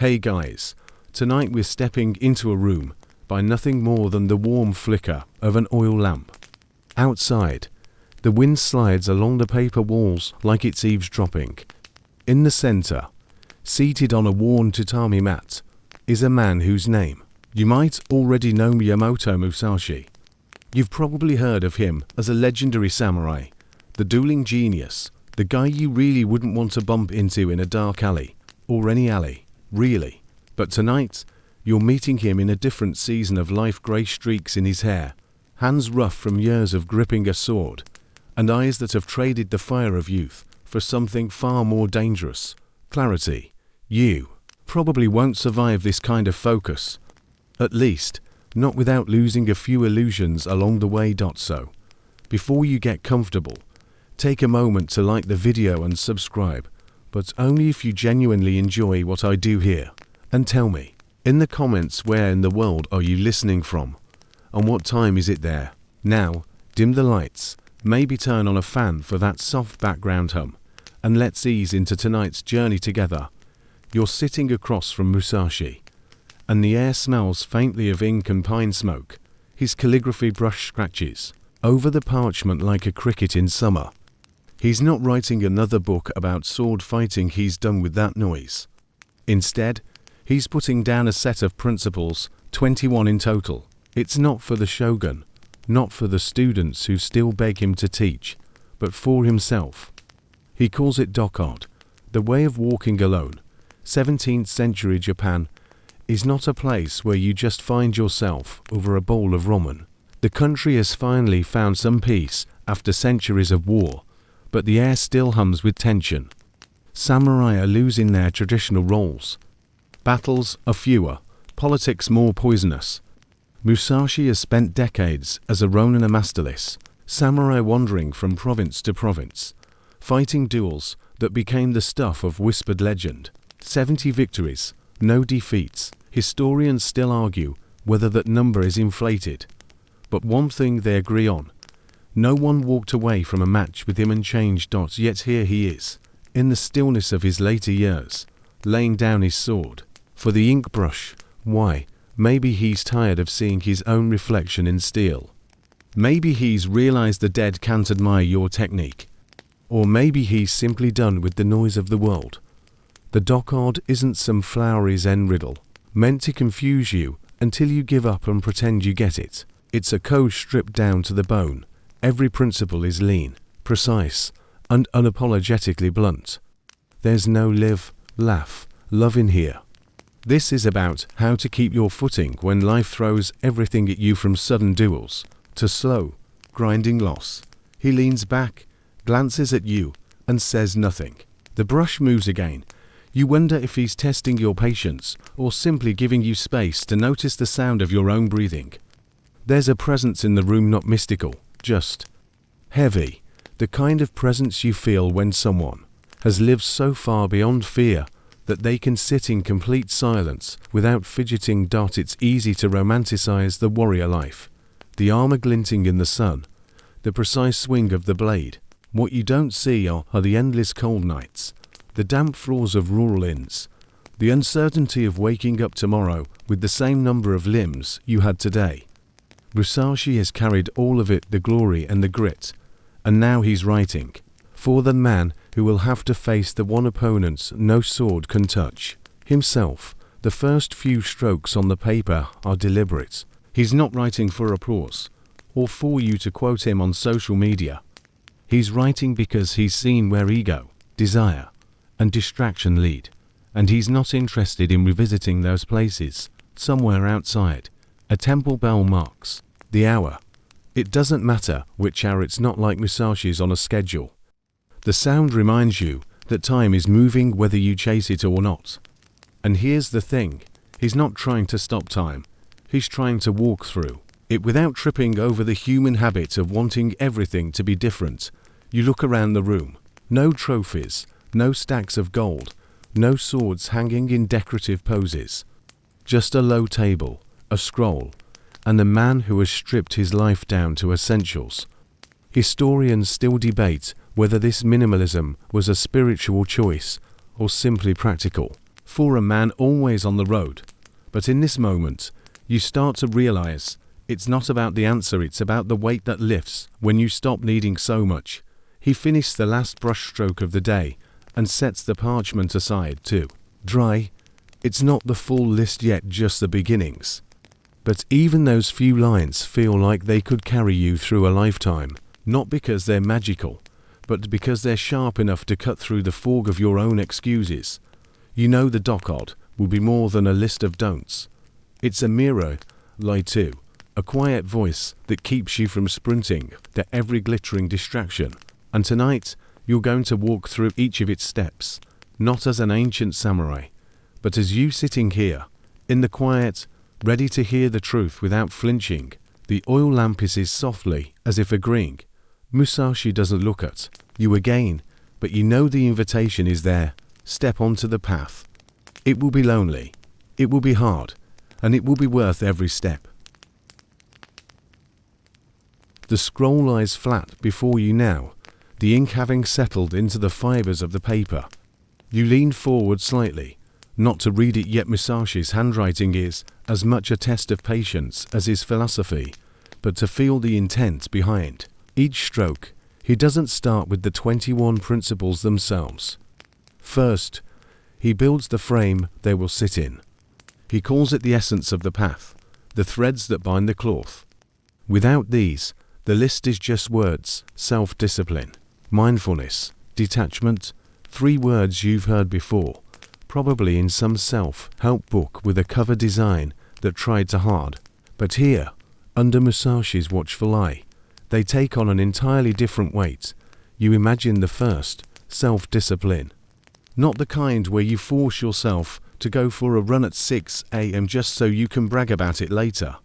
Hey guys, tonight we're stepping into a room by nothing more than the warm flicker of an oil lamp. Outside, the wind slides along the paper walls like it's eavesdropping. In the center, seated on a worn tatami mat, is a man whose name you might already know, Miyamoto Musashi. You've probably heard of him as a legendary samurai, the dueling genius, the guy you really wouldn't want to bump into in a dark alley, or any alley, really. But tonight, you're meeting him in a different season of life. Grey streaks in his hair, hands rough from years of gripping a sword, and eyes that have traded the fire of youth for something far more dangerous, clarity. You probably won't survive this kind of focus. At least, not without losing a few illusions along the way. So, before you get comfortable, take a moment to like the video and subscribe, but only if you genuinely enjoy what I do here. And tell me, in the comments, where in the world are you listening from? And what time is it there? Now, dim the lights, maybe turn on a fan for that soft background hum, and let's ease into tonight's journey together. You're sitting across from Musashi, and the air smells faintly of ink and pine smoke. His calligraphy brush scratches over the parchment like a cricket in summer. He's not writing another book about sword fighting, he's done with that noise. Instead, he's putting down a set of principles, 21 in total. It's not for the shogun, not for the students who still beg him to teach, but for himself. He calls it Dokkodo, the way of walking alone. 17th century Japan is not a place where you just find yourself over a bowl of ramen. The country has finally found some peace after centuries of war, but the air still hums with tension. Samurai are losing their traditional roles. Battles are fewer, politics more poisonous. Musashi has spent decades as a ronin, a masterless samurai wandering from province to province, fighting duels that became the stuff of whispered legend. 70 victories, no defeats. Historians still argue whether that number is inflated. But one thing they agree on: no one walked away from a match with him and changed. Yet here he is, in the stillness of his later years, laying down his sword for the ink brush. Why? Maybe he's tired of seeing his own reflection in steel. Maybe he's realized the dead can't admire your technique. Or maybe he's simply done with the noise of the world. The Dokkodo isn't some flowery Zen riddle meant to confuse you until you give up and pretend you get it. It's a code stripped down to the bone. Every principle is lean, precise, and unapologetically blunt. There's no live, laugh, love in here. This is about how to keep your footing when life throws everything at you, from sudden duels to slow, grinding loss. He leans back, glances at you, and says nothing. The brush moves again. You wonder if he's testing your patience or simply giving you space to notice the sound of your own breathing. There's a presence in the room, not mystical, just heavy. The kind of presence you feel when someone has lived so far beyond fear that they can sit in complete silence without fidgeting. It's easy to romanticize the warrior life, the armor glinting in the sun, the precise swing of the blade. What you don't see are the endless cold nights, the damp floors of rural inns, the uncertainty of waking up tomorrow with the same number of limbs you had today. Musashi has carried all of it, the glory and the grit, and now he's writing for the man who will have to face the one opponent no sword can touch, himself. The first few strokes on the paper are deliberate. He's not writing for applause or for you to quote him on social media. He's writing because he's seen where ego, desire, and distraction lead, and he's not interested in revisiting those places. Somewhere outside, a temple bell marks the hour. It doesn't matter which hour, it's not like Musashi's on a schedule. The sound reminds you that time is moving whether you chase it or not. And here's the thing, he's not trying to stop time, he's trying to walk through it without tripping over the human habit of wanting everything to be different. You look around the room, no trophies, no stacks of gold, no swords hanging in decorative poses. Just a low table, a scroll, and a man who has stripped his life down to essentials. Historians still debate whether this minimalism was a spiritual choice or simply practical. for a man always on the road. But in this moment, you start to realize it's not about the answer, it's about the weight that lifts when you stop needing so much. He finished the last brushstroke of the day and sets the parchment aside to dry. It's not the full list yet, just the beginnings. But even those few lines feel like they could carry you through a lifetime, not because they're magical, but because they're sharp enough to cut through the fog of your own excuses. You know the Dokkōdō will be more than a list of don'ts. It's a mirror, light too, a quiet voice that keeps you from sprinting to every glittering distraction. And tonight, you're going to walk through each of its steps, not as an ancient samurai, but as you sitting here, in the quiet, ready to hear the truth without flinching. The oil lamp hisses softly, as if agreeing. Musashi doesn't look at you again, but you know the invitation is there. Step onto the path. It will be lonely, it will be hard, and it will be worth every step. The scroll lies flat before you now, the ink having settled into the fibers of the paper. You lean forward slightly, not to read it yet. Musashi's handwriting is as much a test of patience as his philosophy, but to feel the intent behind each stroke. He doesn't start with the 21 principles themselves. First, he builds the frame they will sit in. He calls it the essence of the path, the threads that bind the cloth. Without these, the list is just words: self-discipline, mindfulness, detachment, 3 words you've heard before, probably in some self-help book with a cover design that tried too hard. But here, under Musashi's watchful eye, they take on an entirely different weight. You imagine the first, self-discipline. Not the kind where you force yourself to go for a run at 6 a.m. just so you can brag about it later.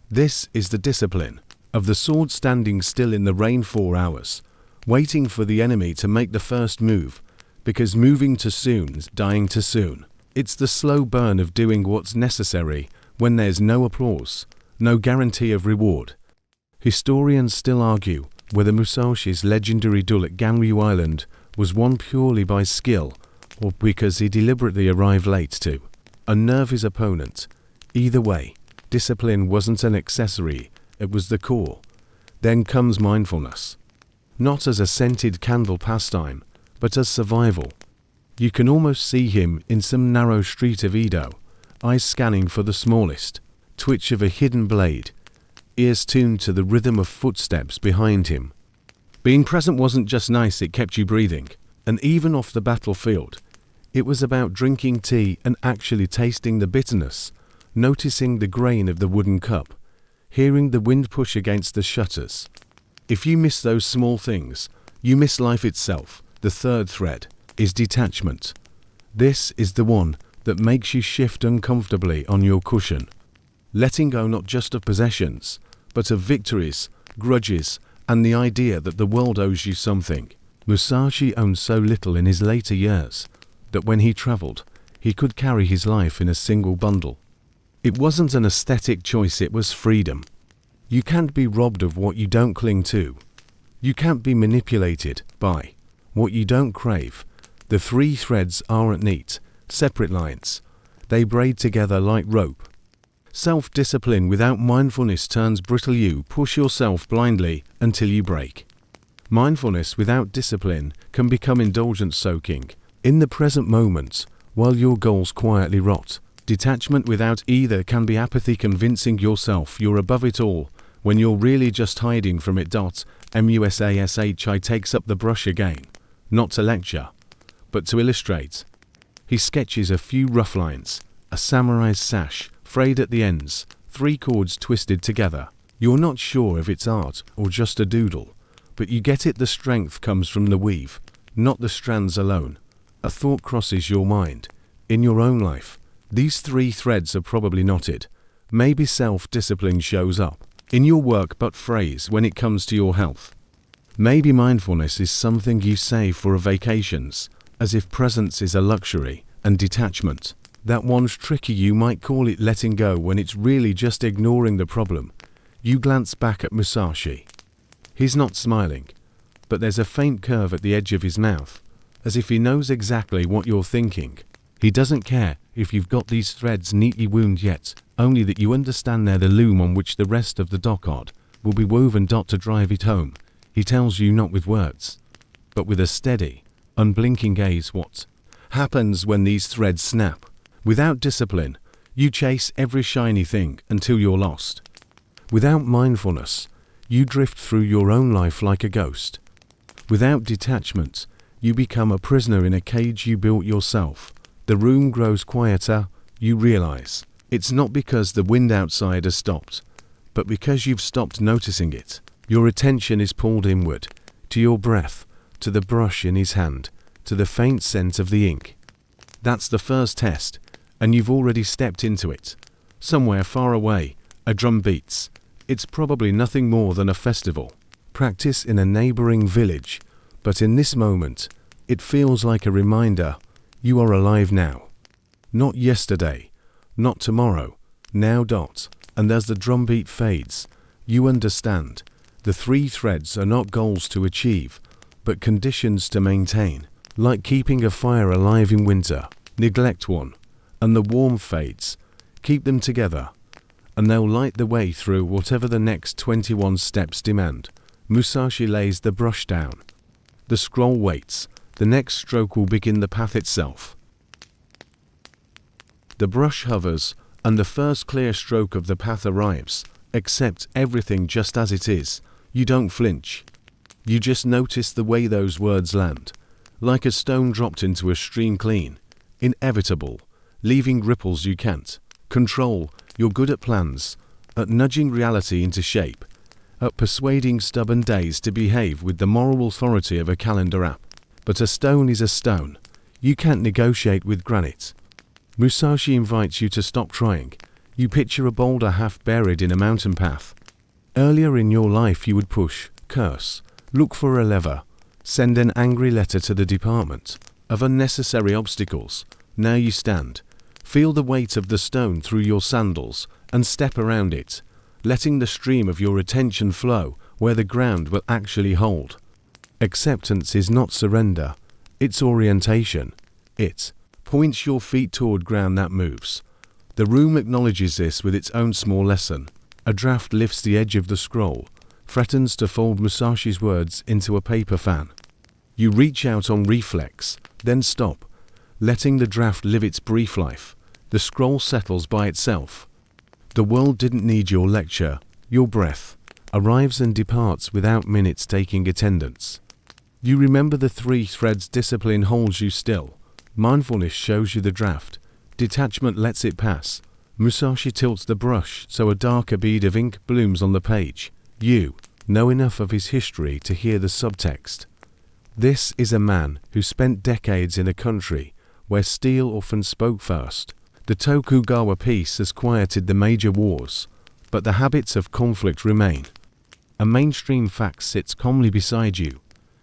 This is the discipline of the sword standing still in the rain 4 hours, waiting for the enemy to make the first move, because moving too soon is dying too soon. It's the slow burn of doing what's necessary when there's no applause, no guarantee of reward. Historians still argue whether Musashi's legendary duel at Ganryu Island was won purely by skill or because he deliberately arrived late to unnerve his opponent. Either way, discipline wasn't an accessory, it was the core. Then comes mindfulness. Not as a scented candle pastime, but as survival. You can almost see him in some narrow street of Edo, eyes scanning for the smallest twitch of a hidden blade, ears tuned to the rhythm of footsteps behind him. Being present wasn't just nice, it kept you breathing. And even off the battlefield, it was about drinking tea and actually tasting the bitterness, noticing the grain of the wooden cup, hearing the wind push against the shutters. If you miss those small things, you miss life itself. The third thread is detachment. This is the one that makes you shift uncomfortably on your cushion, letting go not just of possessions, but of victories, grudges, and the idea that the world owes you something. Musashi owned so little in his later years that when he traveled, he could carry his life in a single bundle. It wasn't an aesthetic choice, it was freedom. You can't be robbed of what you don't cling to. You can't be manipulated by what you don't crave. The 3 threads aren't neat, separate lines. They braid together like rope. Self-discipline without mindfulness turns brittle. You push yourself blindly until you break. Mindfulness without discipline can become indulgence, soaking in the present moment while your goals quietly rot. Detachment without either can be apathy, convincing yourself you're above it all when you're really just hiding from it. Musashi takes up the brush again, not to lecture, but to illustrate. He sketches a few rough lines, a samurai's sash, frayed at the ends, 3 chords twisted together. You're not sure if it's art or just a doodle, but you get it. The strength comes from the weave, not the strands alone. A thought crosses your mind. In your own life, these 3 threads are probably knotted. Maybe self-discipline shows up in your work but phrase when it comes to your health. Maybe mindfulness is something you save for vacations, as if presence is a luxury, and detachment, that one's tricky. You might call it letting go when it's really just ignoring the problem. You glance back at Musashi. He's not smiling, but there's a faint curve at the edge of his mouth, as if he knows exactly what you're thinking. He doesn't care if you've got these threads neatly wound yet, only that you understand they're the loom on which the rest of the Dokkōdō will be woven. To drive it home, he tells you not with words, but with a steady, unblinking gaze. What happens when these threads snap? Without discipline, you chase every shiny thing until you're lost. Without mindfulness, you drift through your own life like a ghost. Without detachment, you become a prisoner in a cage you built yourself. The room grows quieter. You realize it's not because the wind outside has stopped, but because you've stopped noticing it. Your attention is pulled inward, to your breath, to the brush in his hand, to the faint scent of the ink. That's the first test, and you've already stepped into it. Somewhere far away, a drum beats. It's probably nothing more than a festival. Practice in a neighboring village, but in this moment, it feels like a reminder you are alive now. Not yesterday, not tomorrow, now. And as the drumbeat fades, you understand the three threads are not goals to achieve, but conditions to maintain. Like keeping a fire alive in winter, neglect one, and the warmth fades. Keep them together, and they'll light the way through whatever the next 21 steps demand. Musashi lays the brush down. The scroll waits. The next stroke will begin the path itself. The brush hovers, and the first clear stroke of the path arrives. Accept everything just as it is. You don't flinch. You just notice the way those words land. Like a stone dropped into a stream, clean, inevitable, leaving ripples you can't control. You're good at plans, at nudging reality into shape, at persuading stubborn days to behave with the moral authority of a calendar app. But a stone is a stone. You can't negotiate with granite. Musashi invites you to stop trying. You picture a boulder half buried in a mountain path. Earlier in your life you would push, curse, look for a lever, send an angry letter to the department of unnecessary obstacles. Now you stand, feel the weight of the stone through your sandals, and step around it, letting the stream of your attention flow where the ground will actually hold. Acceptance is not surrender, it's orientation. It points your feet toward ground that moves. The room acknowledges this with its own small lesson. A draft lifts the edge of the scroll, threatens to fold Musashi's words into a paper fan. You reach out on reflex, then stop, letting the draft live its brief life. The scroll settles by itself. The world didn't need your lecture. Your breath arrives and departs without minutes taking attendance. You remember the three threads. Discipline holds you still. Mindfulness shows you the draft. Detachment lets it pass. Musashi tilts the brush so a darker bead of ink blooms on the page. You know enough of his history to hear the subtext. This is a man who spent decades in a country where steel often spoke first. The Tokugawa peace has quieted the major wars, but the habits of conflict remain. A mainstream fact sits calmly beside you.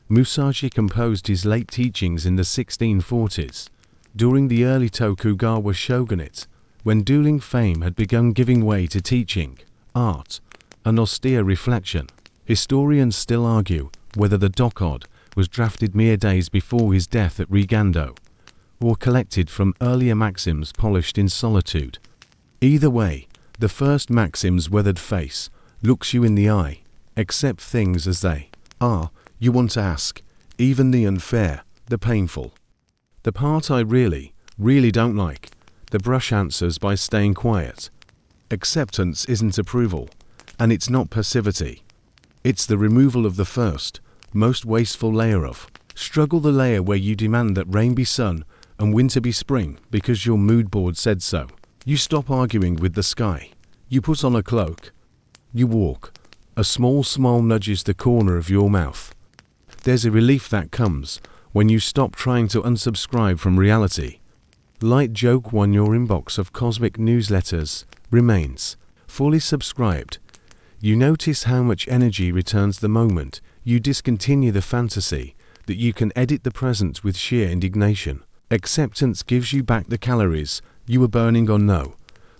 Musashi composed his late teachings in the 1640s, during the early Tokugawa shogunate, when dueling fame had begun giving way to teaching, art, and austere reflection. Historians still argue whether the Dokkōdō was drafted mere days before his death at Rigando, or collected from earlier maxims polished in solitude. Either way, the first maxim's weathered face looks you in the eye. Accept things as they are. You want to ask, even the unfair, the painful. The part I really don't like. The brush answers by staying quiet. Acceptance isn't approval, and it's not passivity. It's the removal of the first, most wasteful layer of struggle, the layer where you demand that rain be sun and winter be spring because your mood board said so. You stop arguing with the sky. You put on a cloak. You walk. A small smile nudges the corner of your mouth. There's a relief that comes when you stop trying to unsubscribe from reality. Light joke 1. Your inbox of cosmic newsletters remains fully subscribed. You notice how much energy returns the moment you discontinue the fantasy that you can edit the present with sheer indignation. Acceptance gives you back the calories you were burning on no.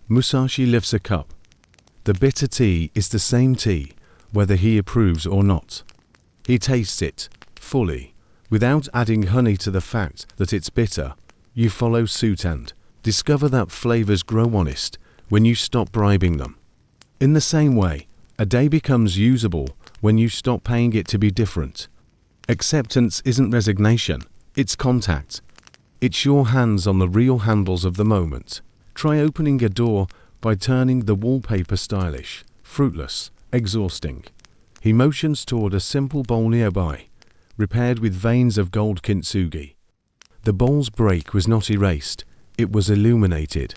Musashi lifts a cup. The bitter tea is the same tea, whether he approves or not. He tastes it fully, without adding honey to the fact that it's bitter. You follow suit and discover that flavors grow honest when you stop bribing them. In the same way, a day becomes usable when you stop paying it to be different. Acceptance isn't resignation, it's contact. It's your hands on the real handles of the moment. Try opening a door by turning the wallpaper stylish, fruitless, exhausting. He motions toward a simple bowl nearby, repaired with veins of gold kintsugi. The bowl's break was not erased, it was illuminated.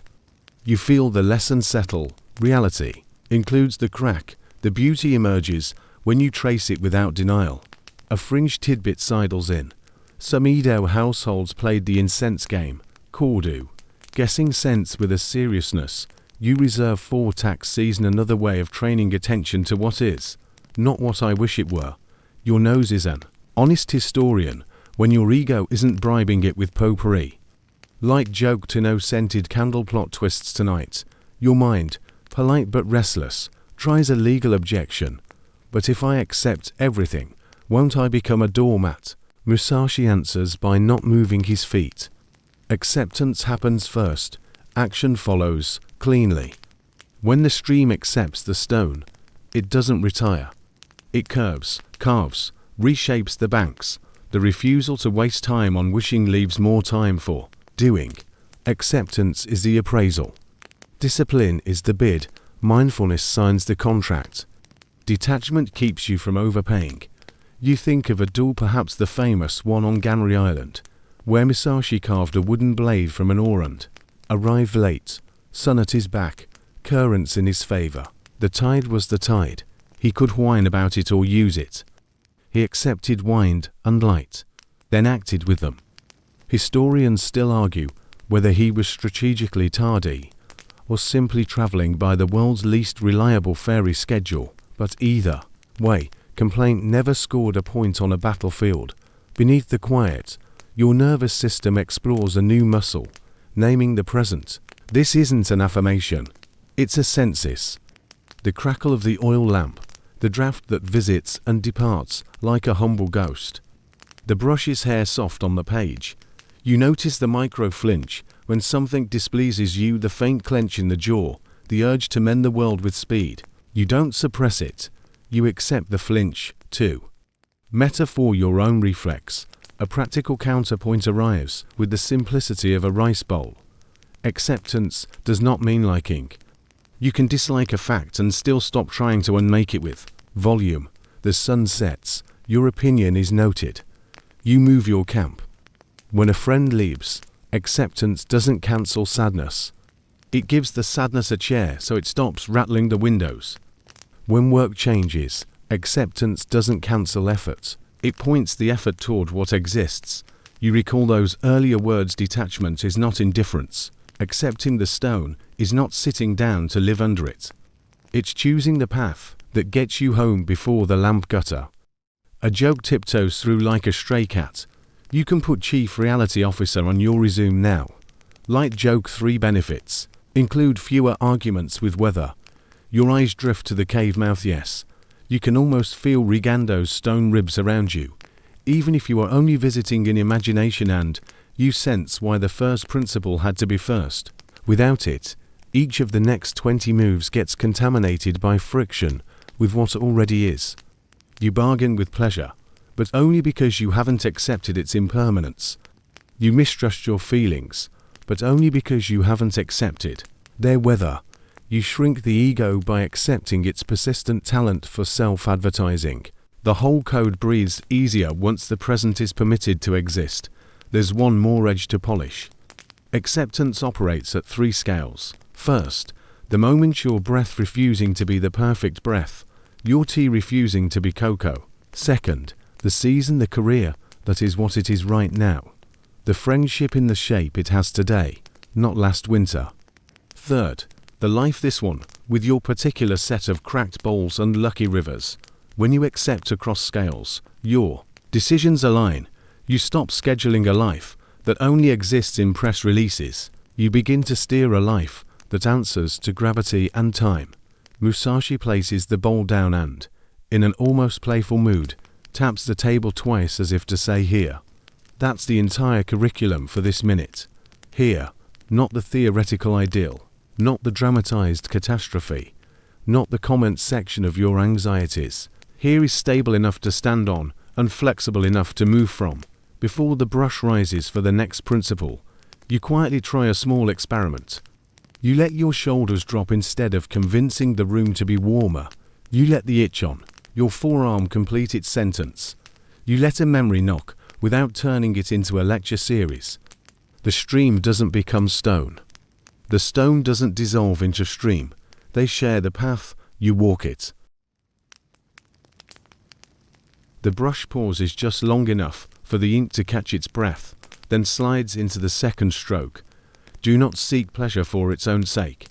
You feel the lesson settle. Reality includes the crack. The beauty emerges when you trace it without denial. A fringe tidbit sidles in. Some Edo households played the incense game, Kordu, guessing scents with a seriousness you reserve for tax season, another way of training attention to what is, not what I wish it were. Your nose is an honest historian when your ego isn't bribing it with potpourri. Light joke to no scented candle plot twists tonight. Your mind, polite but restless, tries a legal objection. But if I accept everything, won't I become a doormat? Musashi answers by not moving his feet. Acceptance happens first, action follows, cleanly. When the stream accepts the stone, it doesn't retire. It curves, carves, reshapes the banks. The refusal to waste time on wishing leaves more time for doing. Acceptance is the appraisal. Discipline is the bid. Mindfulness signs the contract. Detachment keeps you from overpaying. You think of a duel, perhaps the famous one on Ganri Island, where Musashi carved a wooden blade from an orand. Arrived late, sun at his back, currents in his favor. The tide was the tide. He could whine about it or use it. He accepted wind and light, then acted with them. Historians still argue whether he was strategically tardy or simply traveling by the world's least reliable ferry schedule, but either way, complaint never scored a point on a battlefield. Beneath the quiet, your nervous system explores a new muscle, naming the present. This isn't an affirmation, it's a census. The crackle of the oil lamp, the draft that visits and departs like a humble ghost. The brush's hair soft on the page. You notice the micro flinch when something displeases you, the faint clench in the jaw, the urge to mend the world with speed. You don't suppress it, you accept the flinch, too. Metaphor your own reflex. A practical counterpoint arrives with the simplicity of a rice bowl. Acceptance does not mean liking. You can dislike a fact and still stop trying to unmake it with volume. The sun sets, your opinion is noted. You move your camp. When a friend leaves, acceptance doesn't cancel sadness. It gives the sadness a chair so it stops rattling the windows. When work changes, acceptance doesn't cancel effort. It points the effort toward what exists. You recall those earlier words. Detachment is not indifference. Accepting the stone is not sitting down to live under it. It's choosing the path that gets you home before the lamp gutter. A joke tiptoes through like a stray cat. You can put Chief Reality Officer on your resume now. Light joke 3 benefits. Include fewer arguments with weather. Your eyes drift to the cave mouth. Yes. You can almost feel Rigando's stone ribs around you, even if you are only visiting in imagination, and you sense why the first principle had to be first. Without it, each of the next 20 moves gets contaminated by friction with what already is. You bargain with pleasure, but only because you haven't accepted its impermanence. You mistrust your feelings, but only because you haven't accepted their weather. You shrink the ego by accepting its persistent talent for self-advertising. The whole code breathes easier once the present is permitted to exist. There's one more edge to polish. Acceptance operates at 3 scales. First, the moment your breath refusing to be the perfect breath, your tea refusing to be cocoa. Second, the season, the career that is what it is right now. The friendship in the shape it has today, not last winter. Third, the life, this one, with your particular set of cracked bowls and lucky rivers. When you accept across scales, your decisions align. You stop scheduling a life that only exists in press releases. You begin to steer a life that answers to gravity and time. Musashi places the bowl down and, in an almost playful mood, taps the table twice as if to say, here. That's the entire curriculum for this minute. Here, not the theoretical ideal, not the dramatized catastrophe, not the comment section of your anxieties. Here is stable enough to stand on and flexible enough to move from. Before the brush rises for the next principle, you quietly try a small experiment. You let your shoulders drop instead of convincing the room to be warmer. You let the itch on your forearm complete its sentence. You let a memory knock without turning it into a lecture series. The stream doesn't become stone. The stone doesn't dissolve into stream. They share the path, you walk it. The brush pauses just long enough for the ink to catch its breath, then slides into the second stroke. Do not seek pleasure for its own sake.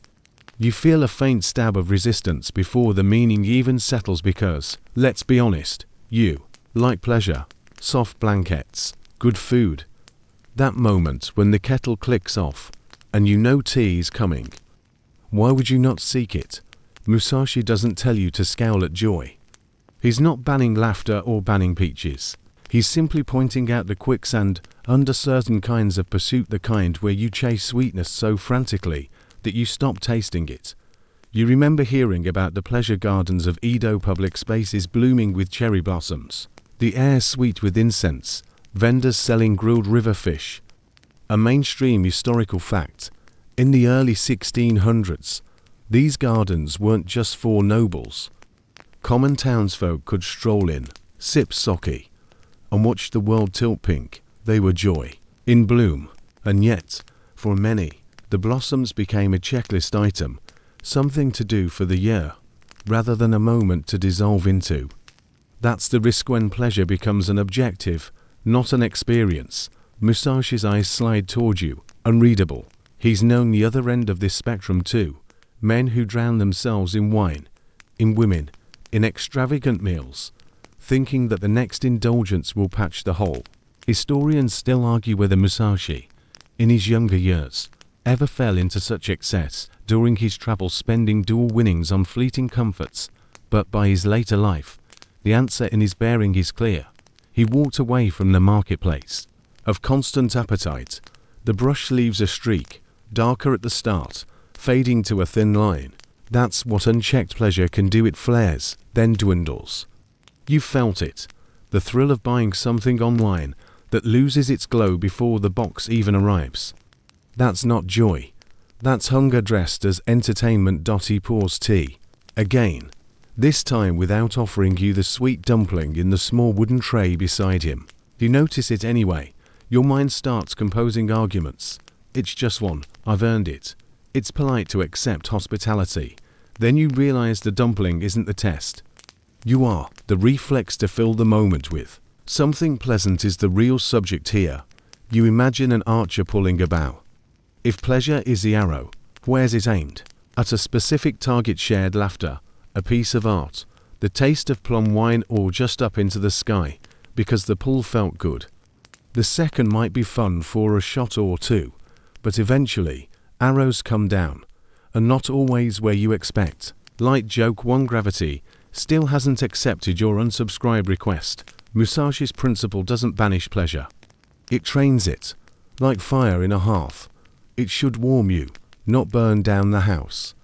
You feel a faint stab of resistance before the meaning even settles because, let's be honest, you like pleasure, soft blankets, good food. That moment when the kettle clicks off and you know tea is coming. Why would you not seek it? Musashi doesn't tell you to scowl at joy. He's not banning laughter or banning peaches. He's simply pointing out the quicksand under certain kinds of pursuit, the kind where you chase sweetness so frantically that you stop tasting it. You remember hearing about the pleasure gardens of Edo, public spaces blooming with cherry blossoms, the air sweet with incense, vendors selling grilled river fish. A mainstream historical fact, in the early 1600s, these gardens weren't just for nobles. Common townsfolk could stroll in, sip sake, and watch the world tilt pink. They were joy in bloom, and yet, for many, the blossoms became a checklist item, something to do for the year, rather than a moment to dissolve into. That's the risk when pleasure becomes an objective, not an experience. Musashi's eyes slide toward you, unreadable. He's known the other end of this spectrum too. Men who drown themselves in wine, in women, in extravagant meals, thinking that the next indulgence will patch the hole. Historians still argue whether Musashi, in his younger years, ever fell into such excess during his travels, spending dual winnings on fleeting comforts, but by his later life, the answer in his bearing is clear. He walked away from the marketplace of constant appetite. The brush leaves a streak, darker at the start, fading to a thin line. That's what unchecked pleasure can do. It flares, then dwindles. You felt it, the thrill of buying something online that loses its glow before the box even arrives. That's not joy. That's hunger dressed as entertainment. He pours tea. Again, this time without offering you the sweet dumpling in the small wooden tray beside him. You notice it anyway. Your mind starts composing arguments. It's just one. I've earned it. It's polite to accept hospitality. Then you realize the dumpling isn't the test. You are the reflex to fill the moment with. Something pleasant is the real subject here. You imagine an archer pulling a bow. If pleasure is the arrow, where's it aimed? At a specific target. Shared laughter, a piece of art, the taste of plum wine, or just up into the sky because the pull felt good. The second might be fun for a shot or two, but eventually arrows come down, and not always where you expect. Light joke 1: gravity still hasn't accepted your unsubscribe request. Musashi's principle doesn't banish pleasure. It trains it, like fire in a hearth. It should warm you, not burn down the house.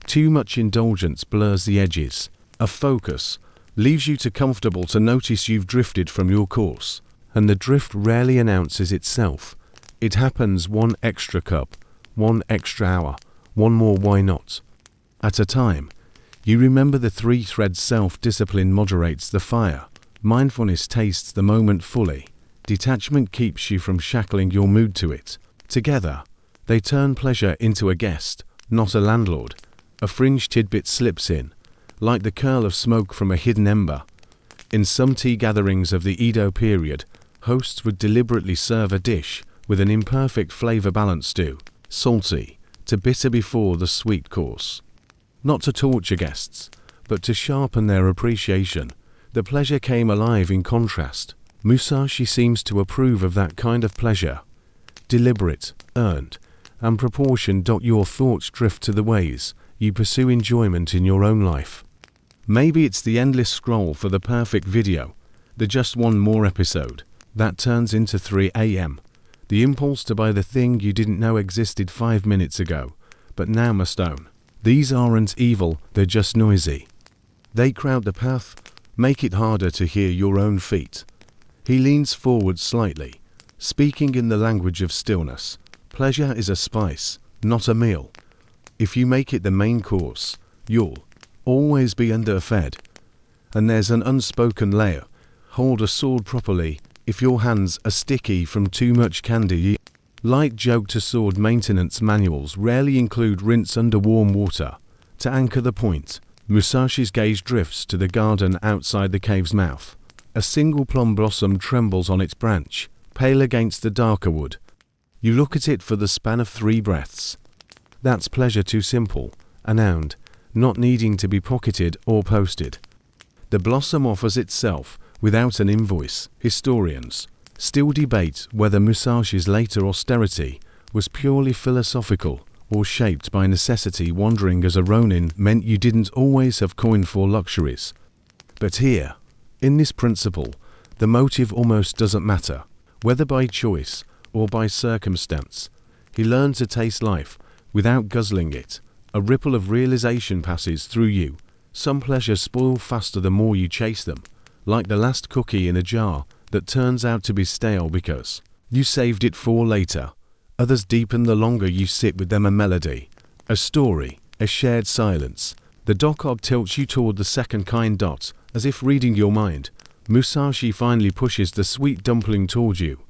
Too much indulgence blurs the edges. A focus leaves you too comfortable to notice you've drifted from your course, and the drift rarely announces itself. It happens one extra cup, one extra hour, one more why not at a time. You remember the 3 threads. Self-discipline moderates the fire. Mindfulness tastes the moment fully. Detachment keeps you from shackling your mood to it. Together, they turn pleasure into a guest, not a landlord. A fringe tidbit slips in, like the curl of smoke from a hidden ember. In some tea gatherings of the Edo period, hosts would deliberately serve a dish with an imperfect flavor balance due salty to bitter before the sweet course. Not to torture guests, but to sharpen their appreciation. The pleasure came alive in contrast. Musashi seems to approve of that kind of pleasure. Deliberate, earned, and proportioned. Your thoughts drift to the ways you pursue enjoyment in your own life. Maybe it's the endless scroll for the perfect video, the just one more episode, that turns into 3 a.m. The impulse to buy the thing you didn't know existed 5 minutes ago, but now must own. These aren't evil, they're just noisy. They crowd the path, make it harder to hear your own feet. He leans forward slightly, speaking in the language of stillness. Pleasure is a spice, not a meal. If you make it the main course, you'll always be underfed. And there's an unspoken layer. Hold a sword properly if your hands are sticky from too much candy. Light joke to sword maintenance manuals rarely include rinse under warm water. To anchor the point, Musashi's gaze drifts to the garden outside the cave's mouth. A single plum blossom trembles on its branch, pale against the darker wood. You look at it for the span of 3 breaths. That's pleasure too simple, a noun, not needing to be pocketed or posted. The blossom offers itself without an invoice. Historians still debate whether Musashi's later austerity was purely philosophical or shaped by necessity. Wandering as a ronin meant you didn't always have coin for luxuries. But here, in this principle, the motive almost doesn't matter, whether by choice or by circumstance. He learned to taste life without guzzling it. A ripple of realization passes through you. Some pleasures spoil faster the more you chase them, like the last cookie in a jar that turns out to be stale because you saved it for later. Others deepen the longer you sit with them. A melody, a story, a shared silence. The Dokkodo tilts you toward the second kind. As if reading your mind, Musashi finally pushes the sweet dumpling toward you.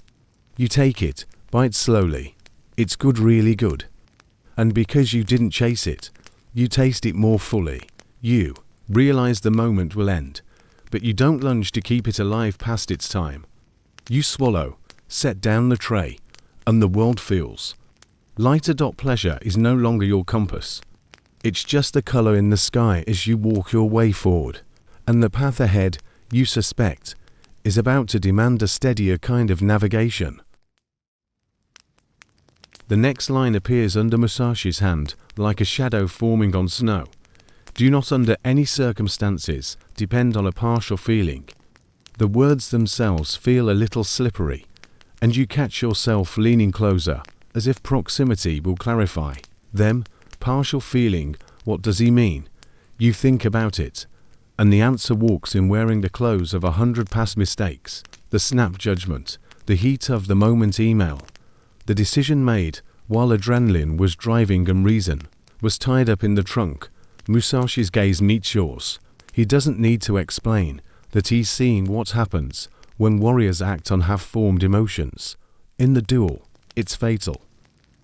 You take it, bite slowly. It's good, really good. And because you didn't chase it, you taste it more fully. You realize the moment will end, but you don't lunge to keep it alive past its time. You swallow, set down the tray, and the world feels lighter. Pleasure is no longer your compass. It's just the color in the sky as you walk your way forward, and the path ahead, you suspect, is about to demand a steadier kind of navigation. The next line appears under Musashi's hand, like a shadow forming on snow. Do not under any circumstances depend on a partial feeling. The words themselves feel a little slippery, and you catch yourself leaning closer, as if proximity will clarify them. Partial feeling, what does he mean? You think about it, and the answer walks in wearing the clothes of 100 past mistakes, the snap judgment, the heat of the moment email. The decision made, while adrenaline was driving and reason was tied up in the trunk. Musashi's gaze meets yours. He doesn't need to explain that he's seeing what happens when warriors act on half-formed emotions. In the duel, it's fatal.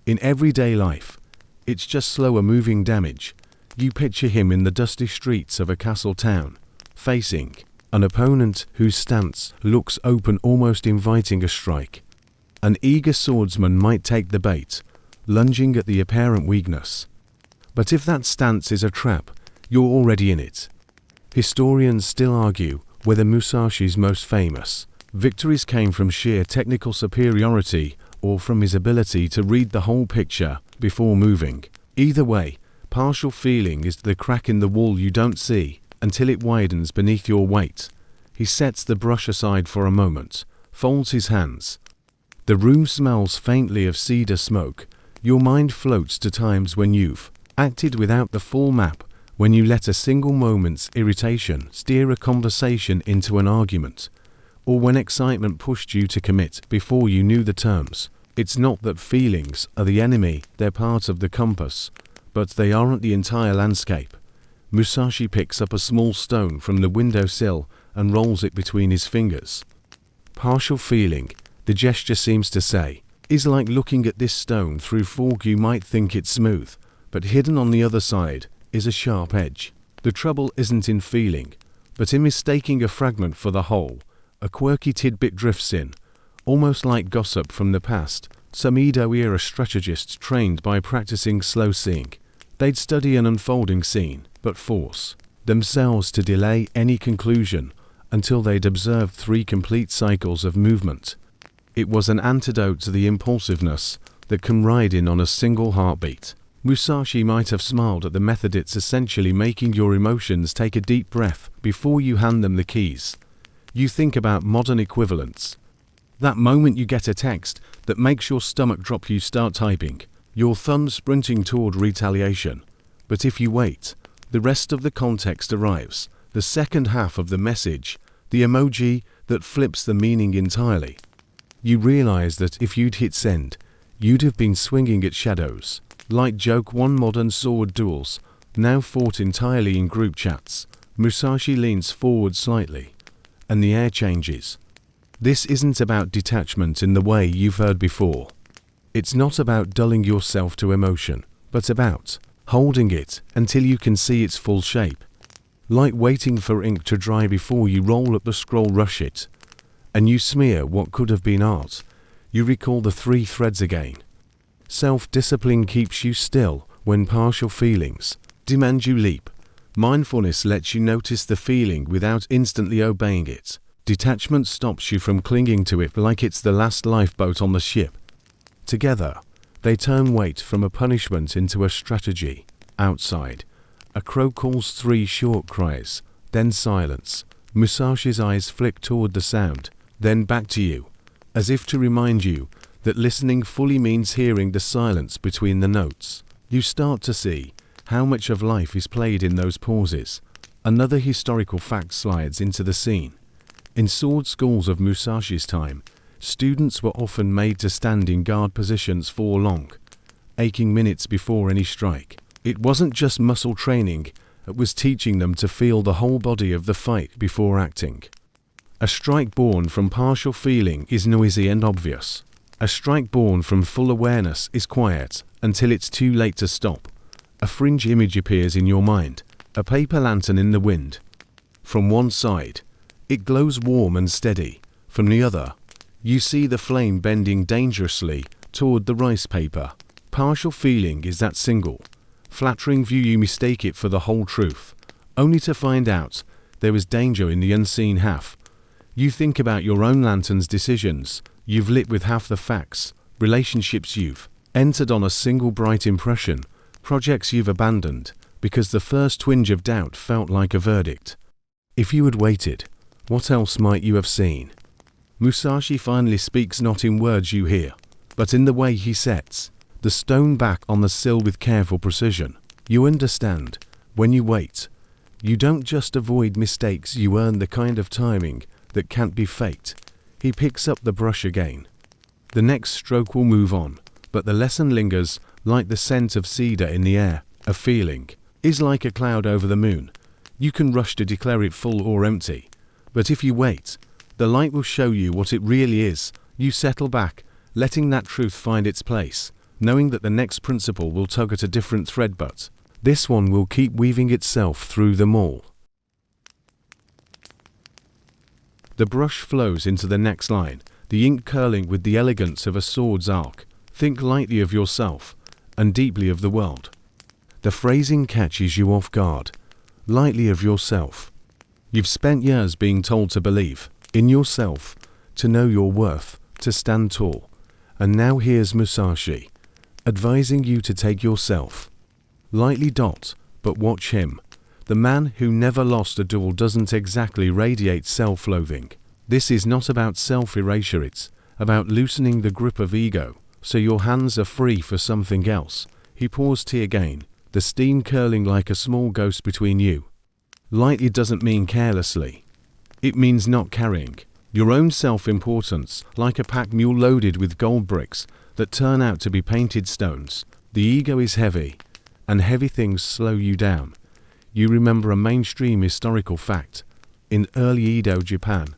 In everyday life, it's just slower moving damage. You picture him in the dusty streets of a castle town, facing an opponent whose stance looks open, almost inviting a strike. An eager swordsman might take the bait, lunging at the apparent weakness. But if that stance is a trap, you're already in it. Historians still argue whether Musashi's most famous victories came from sheer technical superiority or from his ability to read the whole picture before moving. Either way, partial feeling is the crack in the wall you don't see until it widens beneath your weight. He sets the brush aside for a moment, folds his hands. The room smells faintly of cedar smoke. Your mind floats to times when you've acted without the full map, when you let a single moment's irritation steer a conversation into an argument, or when excitement pushed you to commit before you knew the terms. It's not that feelings are the enemy, they're part of the compass, but they aren't the entire landscape. Musashi picks up a small stone from the windowsill and rolls it between his fingers. Partial feeling, the gesture seems to say, is like looking at this stone through fog. You might think it's smooth, but hidden on the other side is a sharp edge. The trouble isn't in feeling, but in mistaking a fragment for the whole. A quirky tidbit drifts in, almost like gossip from the past. Some Edo-era strategists trained by practicing slow seeing. They'd study an unfolding scene, but force themselves to delay any conclusion until they'd observed 3 complete cycles of movement. It was an antidote to the impulsiveness that can ride in on a single heartbeat. Musashi might have smiled at the method. It's essentially making your emotions take a deep breath before you hand them the keys. You think about modern equivalents. That moment you get a text that makes your stomach drop, you start typing, your thumb sprinting toward retaliation. But if you wait, the rest of the context arrives, the second half of the message, the emoji that flips the meaning entirely. You realize that if you'd hit send, you'd have been swinging at shadows. Light joke: 1 modern sword duels, now fought entirely in group chats. Musashi leans forward slightly, and the air changes. This isn't about detachment in the way you've heard before. It's not about dulling yourself to emotion, but about holding it until you can see its full shape. Like waiting for ink to dry before you roll up the scroll, rush it, and you smear what could have been art. You recall the 3 threads again. Self-discipline keeps you still when partial feelings demand you leap. Mindfulness lets you notice the feeling without instantly obeying it. Detachment stops you from clinging to it like it's the last lifeboat on the ship. Together, they turn weight from a punishment into a strategy. Outside, a crow calls 3 short cries, then silence. Musashi's eyes flick toward the sound, then back to you, as if to remind you that listening fully means hearing the silence between the notes. You start to see how much of life is played in those pauses. Another historical fact slides into the scene. In sword schools of Musashi's time, students were often made to stand in guard positions for long, aching minutes before any strike. It wasn't just muscle training, it was teaching them to feel the whole body of the fight before acting. A strike born from partial feeling is noisy and obvious. A strike born from full awareness is quiet until it's too late to stop. A fringe image appears in your mind, a paper lantern in the wind. From one side, it glows warm and steady. From the other, you see the flame bending dangerously toward the rice paper. Partial feeling is that single, flattering view. You mistake it for the whole truth, only to find out there is danger in the unseen half. You think about your own lantern's decisions you've lit with half the facts, relationships you've entered on a single bright impression, projects you've abandoned because the first twinge of doubt felt like a verdict. If you had waited, what else might you have seen? Musashi finally speaks, not in words you hear, but in the way he sets the stone back on the sill with careful precision. You understand, when you wait, you don't just avoid mistakes, you earn the kind of timing that can't be faked. He picks up the brush again. The next stroke will move on, but the lesson lingers like the scent of cedar in the air. A feeling is like a cloud over the moon. You can rush to declare it full or empty, but if you wait, the light will show you what it really is. You settle back, letting that truth find its place, knowing that the next principle will tug at a different thread, but this one will keep weaving itself through them all. The brush flows into the next line, the ink curling with the elegance of a sword's arc. Think lightly of yourself, and deeply of the world. The phrasing catches you off guard. Lightly of yourself. You've spent years being told to believe in yourself, to know your worth, to stand tall. And now here's Musashi, advising you to take yourself lightly. But watch him. The man who never lost a duel doesn't exactly radiate self-loathing. This is not about self-erasure, it's about loosening the grip of ego, so your hands are free for something else. He pours tea again, the steam curling like a small ghost between you. Lightly doesn't mean carelessly. It means not carrying your own self-importance like a pack mule loaded with gold bricks that turn out to be painted stones. The ego is heavy, and heavy things slow you down. You remember a mainstream historical fact. In early Edo Japan,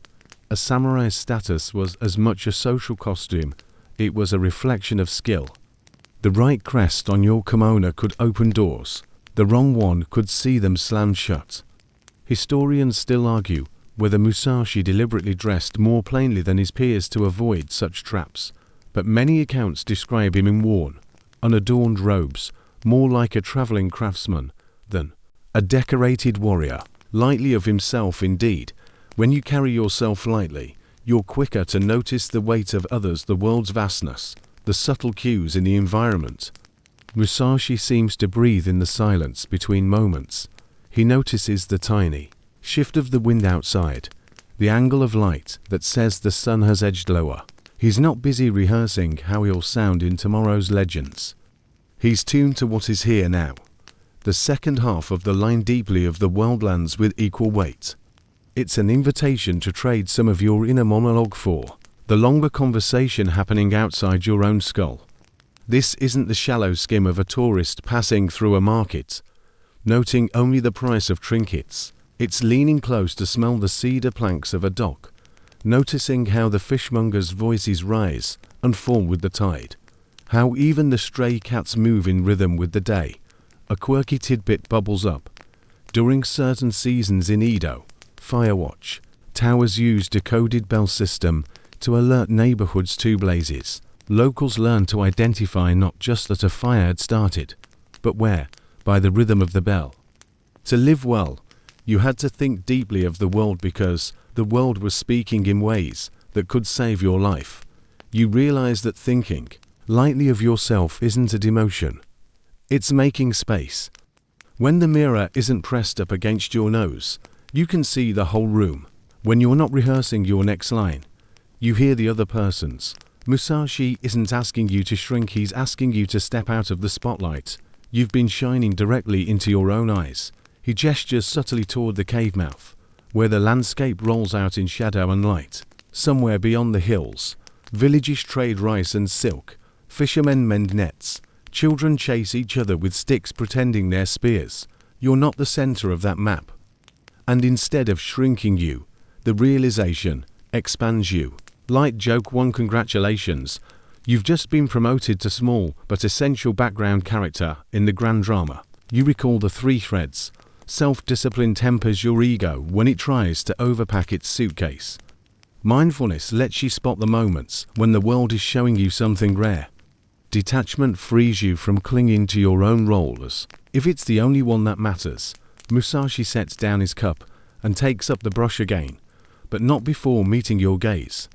a samurai's status was as much a social costume, it was a reflection of skill. The right crest on your kimono could open doors, the wrong one could see them slammed shut. Historians still argue whether Musashi deliberately dressed more plainly than his peers to avoid such traps, but many accounts describe him in worn, unadorned robes, more like a traveling craftsman than a decorated warrior. Lightly of himself indeed. When you carry yourself lightly, you're quicker to notice the weight of others, the world's vastness, the subtle cues in the environment. Musashi seems to breathe in the silence between moments. He notices the tiny shift of the wind outside, the angle of light that says the sun has edged lower. He's not busy rehearsing how he'll sound in tomorrow's legends. He's tuned to what is here now. The second half of the line deeply of the world lands with equal weight. It's an invitation to trade some of your inner monologue for the longer conversation happening outside your own skull. This isn't the shallow skim of a tourist passing through a market, noting only the price of trinkets. It's leaning close to smell the cedar planks of a dock, noticing how the fishmonger's voices rise and fall with the tide, how even the stray cats move in rhythm with the day. A quirky tidbit bubbles up. During certain seasons in Edo, Firewatch towers use decoded bell system to alert neighborhoods to blazes. Locals learn to identify not just that a fire had started, but where, by the rhythm of the bell. To live well, you had to think deeply of the world because the world was speaking in ways that could save your life. You realize that thinking lightly of yourself isn't a demotion. It's making space. When the mirror isn't pressed up against your nose, you can see the whole room. When you're not rehearsing your next line, you hear the other person's. Musashi isn't asking you to shrink, he's asking you to step out of the spotlight. You've been shining directly into your own eyes. He gestures subtly toward the cave mouth, where the landscape rolls out in shadow and light. Somewhere beyond the hills, villages trade rice and silk, fishermen mend nets, children chase each other with sticks pretending they're spears. You're not the center of that map. And instead of shrinking you, the realization expands you. Light joke 1, congratulations. You've just been promoted to small but essential background character in the grand drama. You recall the 3 threads. Self-discipline tempers your ego when it tries to overpack its suitcase. Mindfulness lets you spot the moments when the world is showing you something rare. Detachment frees you from clinging to your own role as if it's the only one that matters. Musashi sets down his cup and takes up the brush again, but not before meeting your gaze.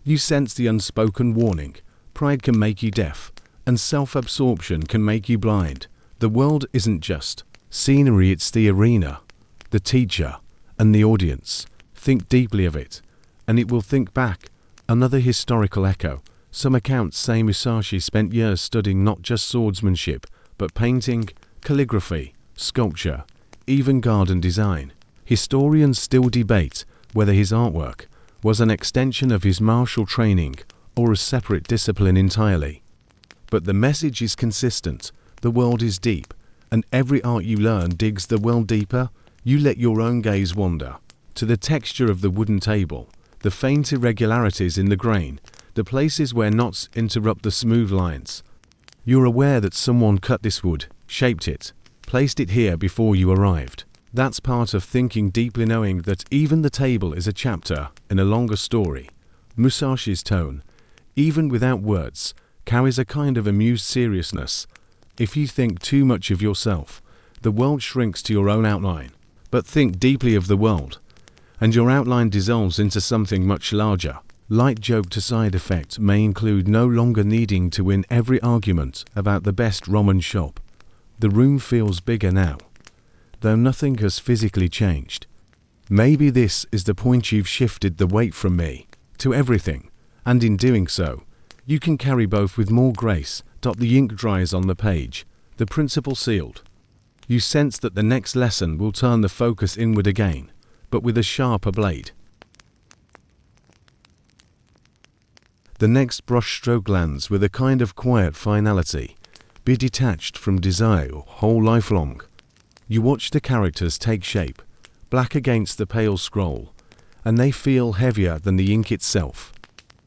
You sense the unspoken warning. Pride can make you deaf, and self-absorption can make you blind. The world isn't just scenery, it's the arena, the teacher, and the audience. Think deeply of it, and it will think back. Another historical echo. Some accounts say Musashi spent years studying not just swordsmanship, but painting, calligraphy, sculpture, even garden design. Historians still debate whether his artwork was an extension of his martial training or a separate discipline entirely. But the message is consistent. The world is deep, and every art you learn digs the well deeper. You let your own gaze wander to the texture of the wooden table, the faint irregularities in the grain, the places where knots interrupt the smooth lines. You're aware that someone cut this wood, shaped it, placed it here before you arrived. That's part of thinking deeply, knowing that even the table is a chapter in a longer story. Musashi's tone, even without words, carries a kind of amused seriousness. If you think too much of yourself, the world shrinks to your own outline. But think deeply of the world, and your outline dissolves into something much larger. Light joke to side effect may include no longer needing to win every argument about the best ramen shop. The room feels bigger now, though nothing has physically changed. Maybe this is the point: you've shifted the weight from me to everything, and in doing so, you can carry both with more grace. The ink dries on the page, the principle sealed. You sense that the next lesson will turn the focus inward again, but with a sharper blade. The next brushstroke lands with a kind of quiet finality. Be detached from desire your whole life long. You watch the characters take shape, black against the pale scroll, and they feel heavier than the ink itself.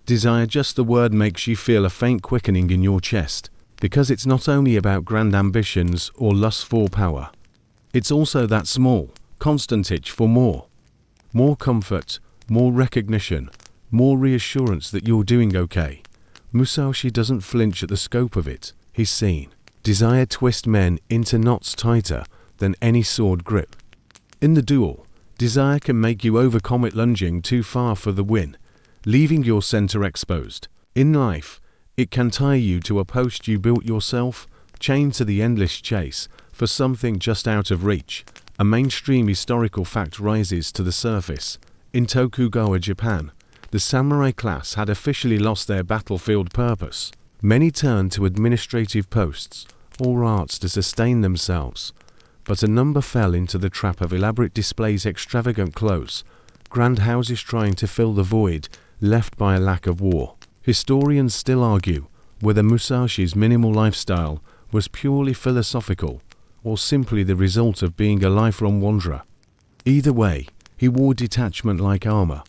Desire, just the word, makes you feel a faint quickening in your chest, because it's not only about grand ambitions or lust for power. It's also that small, constant itch for more. More comfort, more recognition, more reassurance that you're doing okay. Musashi doesn't flinch at the scope of it. He's seen desire twist men into knots tighter than any sword grip. In the duel, desire can make you overcommit, lunging too far for the win, leaving your center exposed. In life, it can tie you to a post you built yourself, chained to the endless chase for something just out of reach. A mainstream historical fact rises to the surface. In Tokugawa, Japan, the samurai class had officially lost their battlefield purpose. Many turned to administrative posts or arts to sustain themselves, but a number fell into the trap of elaborate displays, extravagant clothes, grand houses trying to fill the void left by a lack of war. Historians still argue whether Musashi's minimal lifestyle was purely philosophical or simply the result of being a lifelong wanderer. Either way, he wore detachment like armor.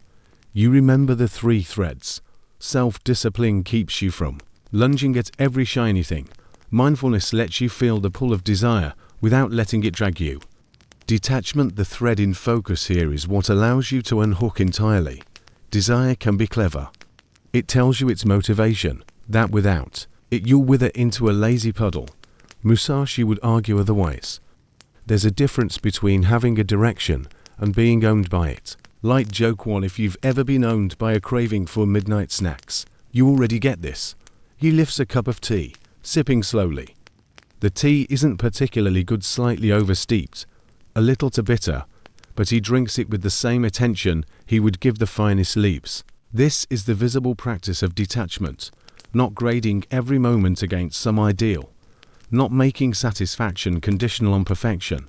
You remember the 3 threads. Self-discipline keeps you from lunging at every shiny thing. Mindfulness lets you feel the pull of desire without letting it drag you. Detachment, the thread in focus here, is what allows you to unhook entirely. Desire can be clever. It tells you its motivation, that without it you'll wither into a lazy puddle. Musashi would argue otherwise. There's a difference between having a direction and being owned by it. Light joke 1: if you've ever been owned by a craving for midnight snacks, you already get this. He lifts a cup of tea, sipping slowly. The tea isn't particularly good, slightly oversteeped, a little too bitter, but he drinks it with the same attention he would give the finest leaves. This is the visible practice of detachment, not grading every moment against some ideal, not making satisfaction conditional on perfection.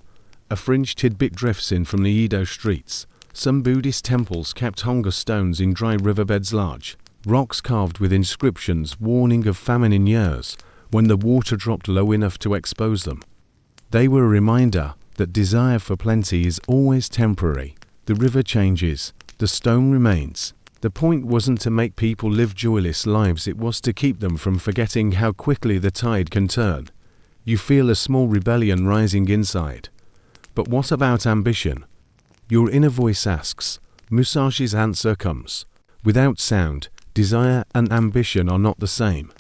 A fringe tidbit drifts in from the Edo streets. Some Buddhist temples kept hunger stones in dry riverbeds large, rocks carved with inscriptions warning of famine in years when the water dropped low enough to expose them. They were a reminder that desire for plenty is always temporary. The river changes, the stone remains. The point wasn't to make people live joyless lives, it was to keep them from forgetting how quickly the tide can turn. You feel a small rebellion rising inside. But what about ambition? Your inner voice asks. Musashi's answer comes. Without sound, desire and ambition are not the same.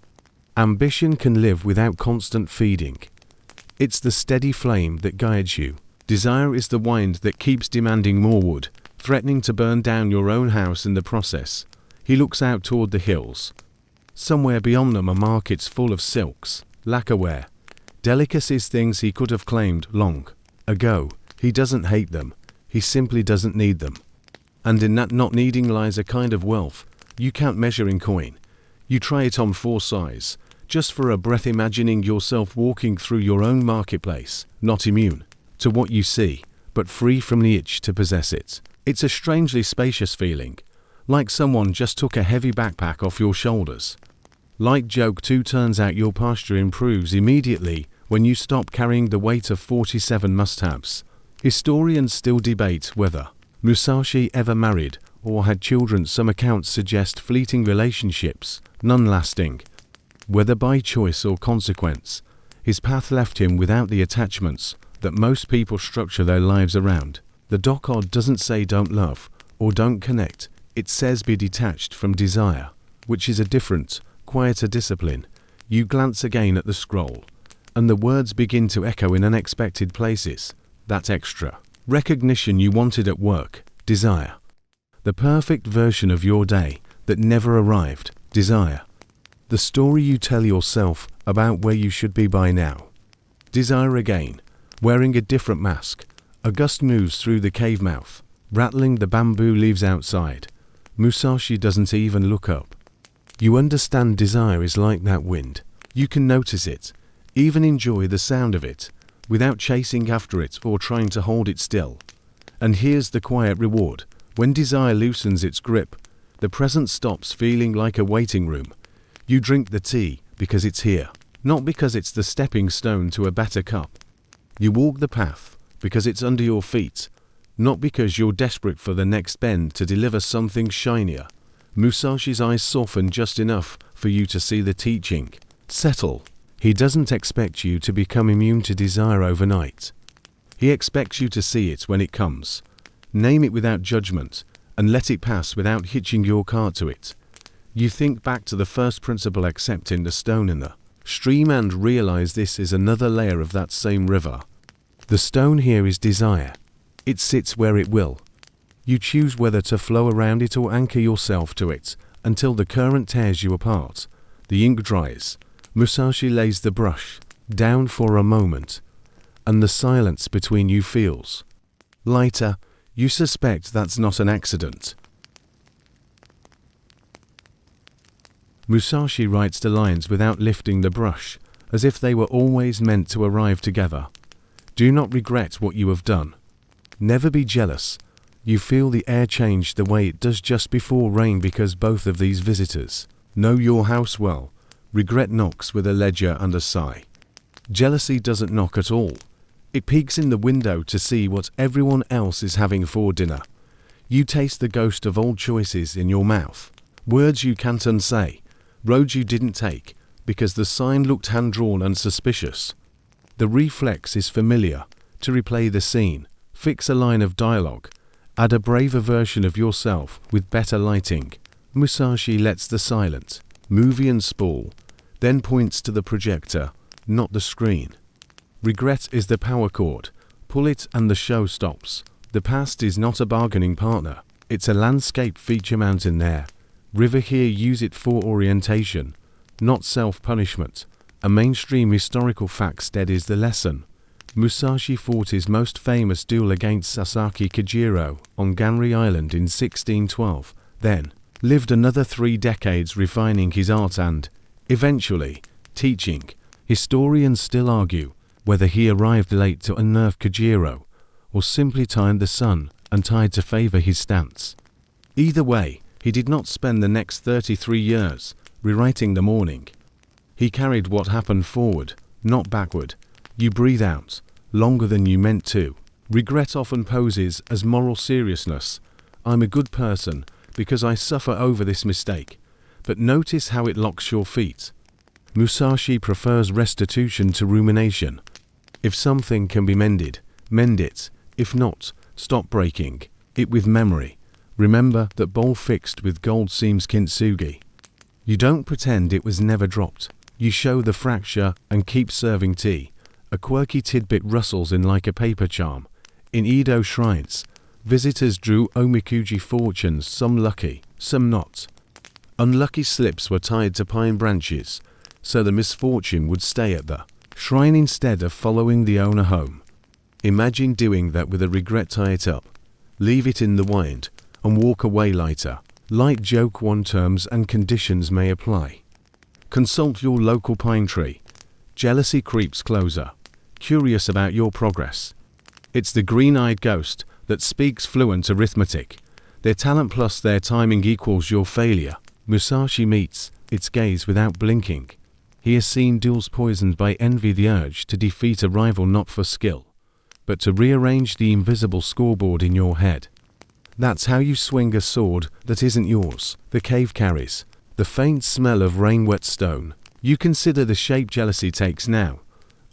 Ambition can live without constant feeding. It's the steady flame that guides you. Desire is the wind that keeps demanding more wood, threatening to burn down your own house in the process. He looks out toward the hills. Somewhere beyond them are markets full of silks, lacquerware, delicacies, things he could have claimed long ago. He doesn't hate them, he simply doesn't need them. And in that not needing lies a kind of wealth you can't measure in coin. You try it on for size, just for a breath, imagining yourself walking through your own marketplace, not immune to what you see, but free from the itch to possess it. It's a strangely spacious feeling, like someone just took a heavy backpack off your shoulders. Light joke 2: turns out your posture improves immediately when you stop carrying the weight of 47 must-haves. Historians still debate whether Musashi ever married or had children. Some accounts suggest fleeting relationships, none lasting. Whether by choice or consequence, his path left him without the attachments that most people structure their lives around. The Dokkōdō doesn't say don't love or don't connect, it says be detached from desire, which is a different, quieter discipline. You glance again at the scroll, and the words begin to echo in unexpected places. That extra recognition you wanted at work, desire. The perfect version of your day that never arrived, desire. The story you tell yourself about where you should be by now. Desire again, wearing a different mask. A gust moves through the cave mouth, rattling the bamboo leaves outside. Musashi doesn't even look up. You understand desire is like that wind. You can notice it, even enjoy the sound of it, without chasing after it or trying to hold it still. And here's the quiet reward. When desire loosens its grip, the present stops feeling like a waiting room. You drink the tea because it's here, not because it's the stepping stone to a better cup. You walk the path because it's under your feet, not because you're desperate for the next bend to deliver something shinier. Musashi's eyes soften just enough for you to see the teaching. Settle. He doesn't expect you to become immune to desire overnight. He expects you to see it when it comes. Name it without judgment, and let it pass without hitching your cart to it. You think back to the first principle, accepting the stone in the stream, and realize this is another layer of that same river. The stone here is desire. It sits where it will. You choose whether to flow around it or anchor yourself to it until the current tears you apart. The ink dries. Musashi lays the brush down for a moment, and the silence between you feels lighter. You suspect that's not an accident. Musashi writes the lines without lifting the brush, as if they were always meant to arrive together. Do not regret what you have done. Never be jealous. You feel the air change the way it does just before rain because both of these visitors know your house well. Regret knocks with a ledger and a sigh. Jealousy doesn't knock at all. It peeks in the window to see what everyone else is having for dinner. You taste the ghost of old choices in your mouth. Words you can't unsay. Roads you didn't take, because the sign looked hand-drawn and suspicious. The reflex is familiar. To replay the scene, fix a line of dialogue, add a braver version of yourself with better lighting. Musashi lets the silent movie unspool, then points to the projector, not the screen. Regret is the power cord. Pull it and the show stops. The past is not a bargaining partner. It's a landscape feature mountain there. River here, use it for orientation, not self-punishment. A mainstream historical fact steadies the lesson. Musashi fought his most famous duel against Sasaki Kajiro on Ganri Island in 1612, then lived another 3 decades refining his art and, eventually, teaching. Historians still argue whether he arrived late to unnerve Kajiro, or simply timed the sun and tide to favor his stance. Either way, he did not spend the next 33 years rewriting the morning. He carried what happened forward, not backward. You breathe out, longer than you meant to. Regret often poses as moral seriousness. I'm a good person because I suffer over this mistake. But notice how it locks your feet. Musashi prefers restitution to rumination. If something can be mended, mend it. If not, stop breaking it with memory. Remember that bowl fixed with gold seems kintsugi. You don't pretend it was never dropped. You show the fracture and keep serving tea. A quirky tidbit rustles in like a paper charm. In Edo shrines, visitors drew omikuji fortunes, some lucky, some not. Unlucky slips were tied to pine branches, so the misfortune would stay at the shrine instead of following the owner home. Imagine doing that with a regret. Tie it up, leave it in the wind, and walk away lighter. Light joke. One terms and conditions may apply. Consult your local pine tree. Jealousy creeps closer, curious about your progress. It's the green-eyed ghost that speaks fluent arithmetic. Their talent plus their timing equals your failure. Musashi meets its gaze without blinking. He has seen duels poisoned by envy, the urge to defeat a rival not for skill, but to rearrange the invisible scoreboard in your head. That's how you swing a sword that isn't yours. The cave carries the faint smell of rain-wet stone. You consider the shape jealousy takes now.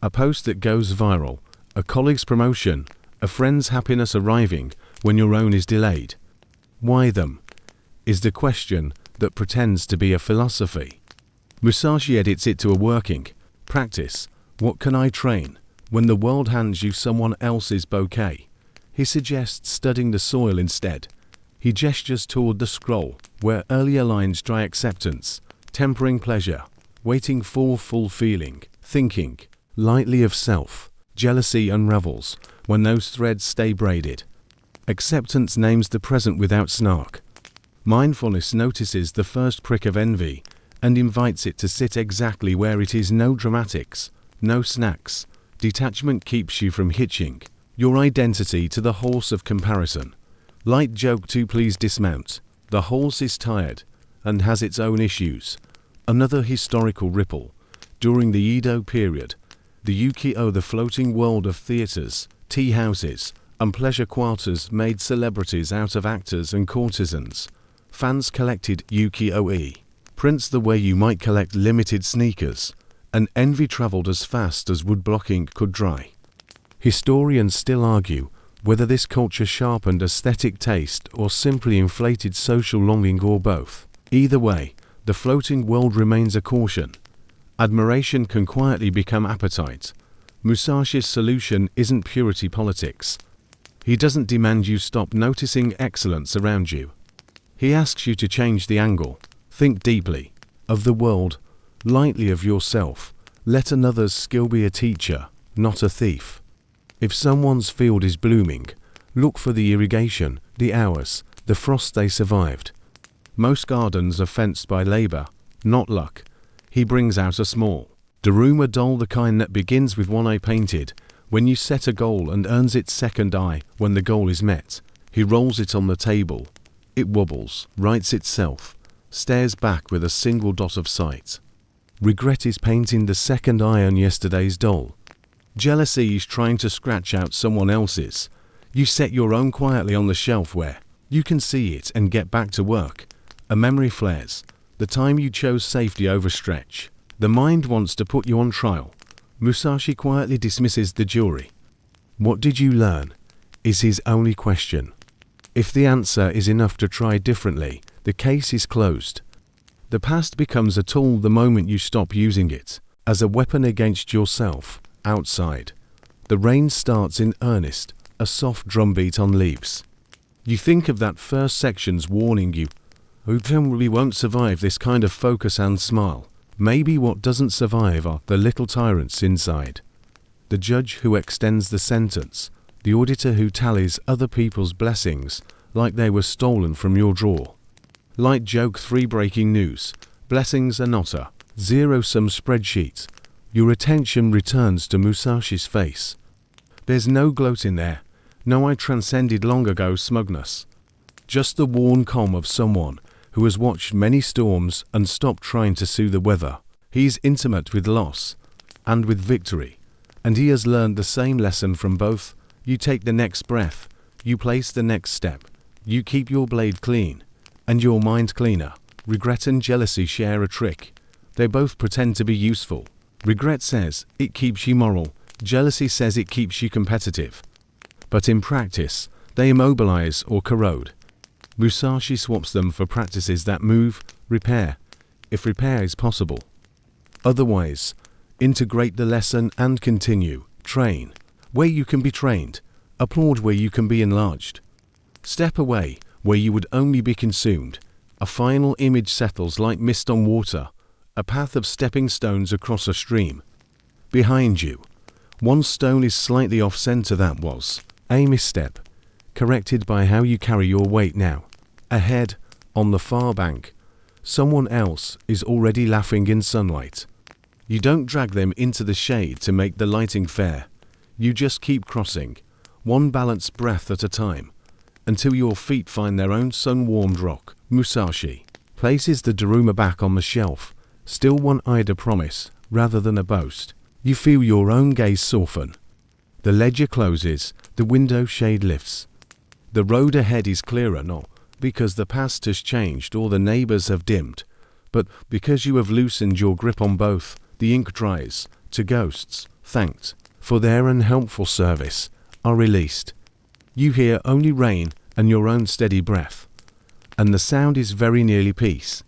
A post that goes viral, a colleague's promotion, a friend's happiness arriving when your own is delayed. Why them? Is the question that pretends to be a philosophy. Musashi edits it to a working practice. What can I train? When the world hands you someone else's bouquet, he suggests studying the soil instead. He gestures toward the scroll, where earlier lines dry acceptance, tempering pleasure, waiting for full feeling, thinking lightly of self. Jealousy unravels when those threads stay braided. Acceptance names the present without snark. Mindfulness notices the first prick of envy and invites it to sit exactly where it is. No dramatics, no snacks. Detachment keeps you from hitching your identity to the horse of comparison. Light joke to please dismount. The horse is tired and has its own issues. Another historical ripple. During the Edo period, the ukiyo, the floating world of theaters, tea houses, and pleasure quarters, made celebrities out of actors and courtesans. Fans collected ukiyo-e prints the way you might collect limited sneakers, and envy traveled as fast as wood blocking could dry. Historians still argue whether this culture sharpened aesthetic taste or simply inflated social longing, or both. Either way, the floating world remains a caution. Admiration can quietly become appetite. Musashi's solution isn't purity politics. He doesn't demand you stop noticing excellence around you. He asks you to change the angle. Think deeply of the world, lightly of yourself. Let another's skill be a teacher, not a thief. If someone's field is blooming, Look for the irrigation, the hours, the frost they survived. Most gardens are fenced by labor, not luck. He brings out a small Daruma doll, the kind that begins with one eye painted. When you set a goal and earns its second eye when the goal is met, he rolls it on the table. It wobbles, rights itself, stares back with a single dot of sight. Regret is painting the second eye on yesterday's doll. Jealousy is trying to scratch out someone else's. You set your own quietly on the shelf where you can see it and get back to work. A memory flares. The time you chose safety over stretch. The mind wants to put you on trial. Musashi quietly dismisses the jury. What did you learn? Is his only question. If the answer is enough to try differently, the case is closed. The past becomes a tool the moment you stop using it, as a weapon against yourself, outside. The rain starts in earnest, a soft drumbeat on leaves. You think of that first section's warning you. Who probably won't survive this kind of focus and smile. Maybe what doesn't survive are the little tyrants inside. The judge who extends the sentence, the auditor who tallies other people's blessings like they were stolen from your drawer. Light joke 3 breaking news. Blessings are not a zero-sum spreadsheet. Your attention returns to Musashi's face. There's no gloat in there. No I transcended long ago smugness. Just the worn calm of someone who has watched many storms and stopped trying to sue the weather. He's intimate with loss and with victory, and he has learned the same lesson from both. You take the next breath, you place the next step, you keep your blade clean, and your mind cleaner. Regret and jealousy share a trick. They both pretend to be useful. Regret says it keeps you moral, jealousy says it keeps you competitive. But in practice, they immobilize or corrode. Musashi swaps them for practices that move, repair, if repair is possible. Otherwise, integrate the lesson and continue. Train where you can be trained. Applaud where you can be enlarged. Step away where you would only be consumed. A final image settles like mist on water, a path of stepping stones across a stream. Behind you, one stone is slightly off center. That was a misstep, corrected by how you carry your weight now. Ahead, on the far bank, someone else is already laughing in sunlight. You don't drag them into the shade to make the lighting fair. You just keep crossing, one balanced breath at a time, until your feet find their own sun-warmed rock. Musashi places the Daruma back on the shelf, still one-eyed, a promise rather than a boast. You feel your own gaze soften. The ledger closes, the window shade lifts. The road ahead is clearer, not because the past has changed or the neighbors have dimmed, but because you have loosened your grip on both. The ink dries. To ghosts, thanked for their unhelpful service, are released. You hear only rain and your own steady breath, and the sound is very nearly peace.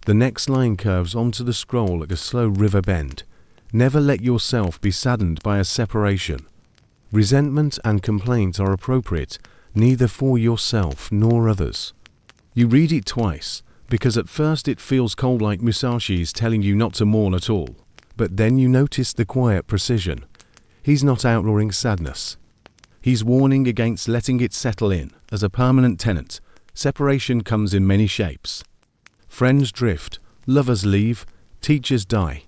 The next line curves onto the scroll like a slow river bend. Never let yourself be saddened by a separation. Resentment and complaint are appropriate, neither for yourself nor others. You read it twice, because at first it feels cold, like Musashi is telling you not to mourn at all. But then you notice the quiet precision. He's not outlawing sadness. He's warning against letting it settle in as a permanent tenant. Separation comes in many shapes. Friends drift, lovers leave, teachers die.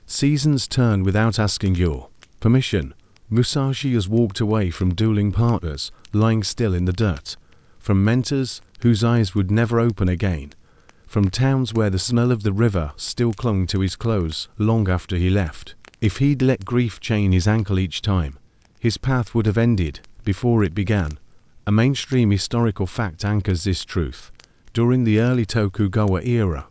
Seasons turn without asking your permission. Musashi has walked away from dueling partners, lying still in the dirt. From mentors whose eyes would never open again. From towns where the smell of the river still clung to his clothes long after he left. If he'd let grief chain his ankle each time, his path would have ended before it began. A mainstream historical fact anchors this truth. During the early Tokugawa era,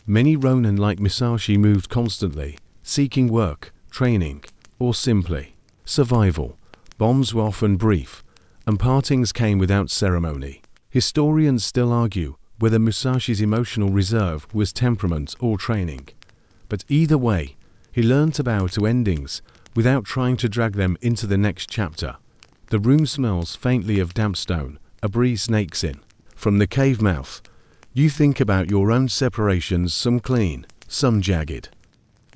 many ronin like Musashi moved constantly, seeking work, training, or simply survival. Bombs were often brief, and partings came without ceremony. Historians still argue whether Musashi's emotional reserve was temperament or training. But either way, he learned to bow to endings without trying to drag them into the next chapter. The room smells faintly of damp stone. A breeze snakes in from the cave mouth. You think about your own separations, some clean, some jagged.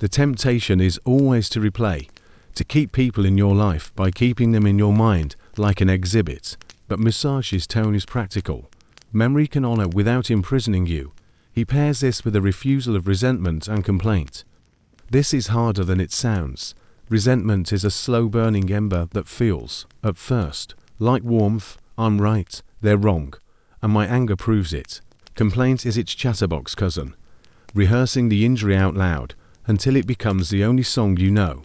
The temptation is always to replay, to keep people in your life by keeping them in your mind like an exhibit, but Musashi's tone is practical. Memory can honor without imprisoning you. He pairs this with a refusal of resentment and complaint. This is harder than it sounds. Resentment is a slow-burning ember that feels, at first, like warmth. I'm right, they're wrong, and my anger proves it. Complaint is its chatterbox cousin, rehearsing the injury out loud until it becomes the only song you know.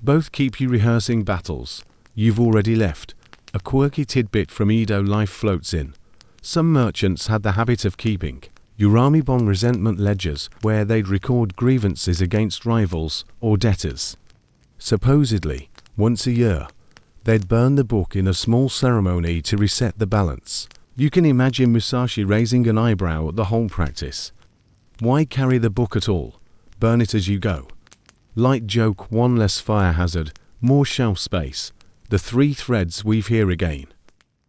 Both keep you rehearsing battles you've already left. A quirky tidbit from Edo life floats in. Some merchants had the habit of keeping Uramibon resentment ledgers where they'd record grievances against rivals or debtors. Supposedly, once a year, they'd burn the book in a small ceremony to reset the balance. You can imagine Musashi raising an eyebrow at the whole practice. Why carry the book at all? Burn it as you go. Light joke, one less fire hazard, more shelf space. The three threads weave here again.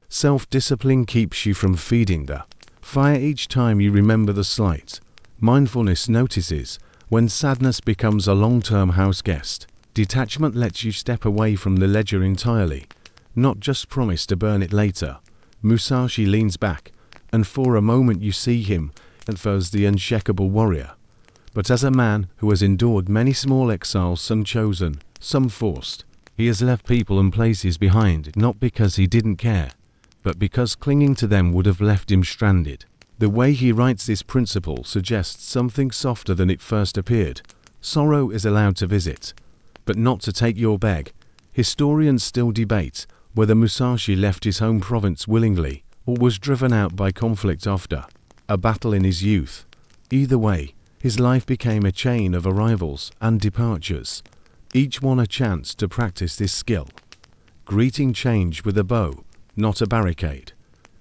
Self-discipline keeps you from feeding the fire each time you remember the slight. Mindfulness notices when sadness becomes a long-term house guest. Detachment lets you step away from the ledger entirely, not just promise to burn it later. Musashi leans back, and for a moment you see him as the unshakable warrior. But as a man who has endured many small exiles, some chosen, some forced, he has left people and places behind, not because he didn't care, but because clinging to them would have left him stranded. The way he writes this principle suggests something softer than it first appeared. Sorrow is allowed to visit, but not to take your bag. Historians still debate whether Musashi left his home province willingly or was driven out by conflict after a battle in his youth. Either way, his life became a chain of arrivals and departures, each one a chance to practice this skill. Greeting change with a bow, not a barricade.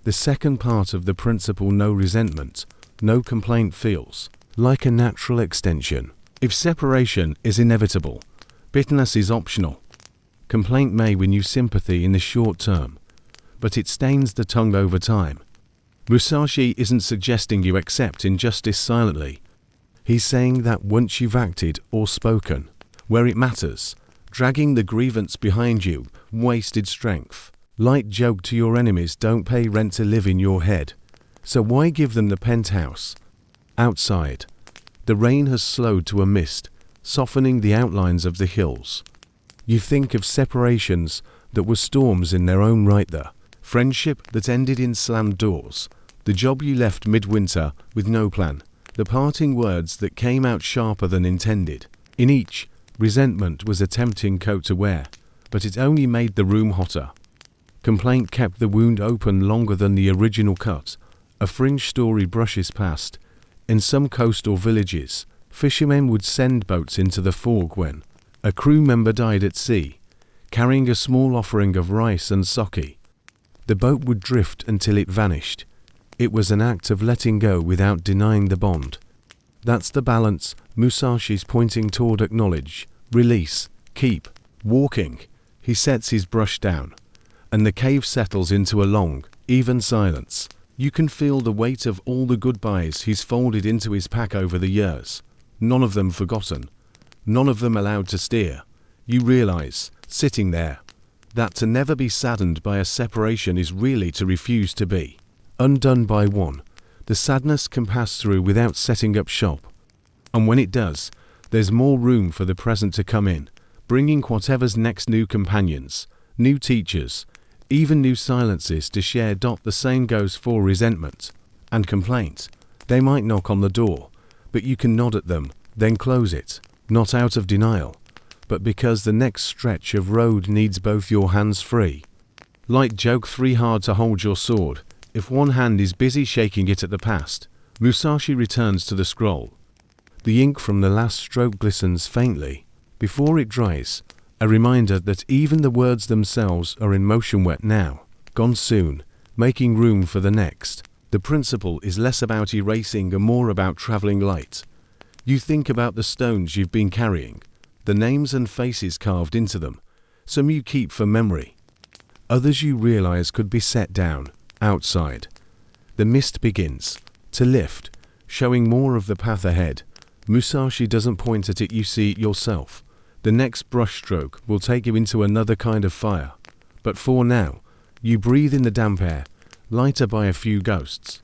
The second part of the principle, no resentment, no complaint, feels like a natural extension. If separation is inevitable, bitterness is optional. Complaint may win you sympathy in the short term, but it stains the tongue over time. Musashi isn't suggesting you accept injustice silently. He's saying that once you've acted or spoken, where it matters, dragging the grievance behind you, wasted strength. Light joke to your enemies, don't pay rent to live in your head. So why give them the penthouse? Outside, the rain has slowed to a mist, softening the outlines of the hills. You think of separations that were storms in their own right, the friendship that ended in slammed doors, the job you left midwinter with no plan, the parting words that came out sharper than intended. In each, resentment was a tempting coat to wear, but it only made the room hotter. Complaint kept the wound open longer than the original cut. A fringe story brushes past. In some coastal villages, fishermen would send boats into the fog when a crew member died at sea, carrying a small offering of rice and sake. The boat would drift until it vanished. It was an act of letting go without denying the bond. That's the balance Musashi's pointing toward. Acknowledge, release, keep walking. He sets his brush down, and the cave settles into a long, even silence. You can feel the weight of all the goodbyes he's folded into his pack over the years, none of them forgotten, none of them allowed to steer. You realize, sitting there, that to never be saddened by a separation is really to refuse to be undone by one. The sadness can pass through without setting up shop. And when it does, there's more room for the present to come in, bringing whatever's next, new companions, new teachers, even new silences to share. The same goes for resentment and complaint. They might knock on the door, but you can nod at them, then close it, not out of denial, but because the next stretch of road needs both your hands free. Light joke, 3 hard to hold your sword if one hand is busy shaking it at the past. Musashi returns to the scroll. The ink from the last stroke glistens faintly before it dries, a reminder that even the words themselves are in motion, wet now, gone soon, making room for the next. The principle is less about erasing and more about traveling light. You think about the stones you've been carrying, the names and faces carved into them. Some you keep for memory, others you realize could be set down. Outside, the mist begins to lift, showing more of the path ahead. Musashi doesn't point at it, you see it yourself. The next brushstroke will take you into another kind of fire. But for now, You breathe in the damp air, lighter by a few ghosts.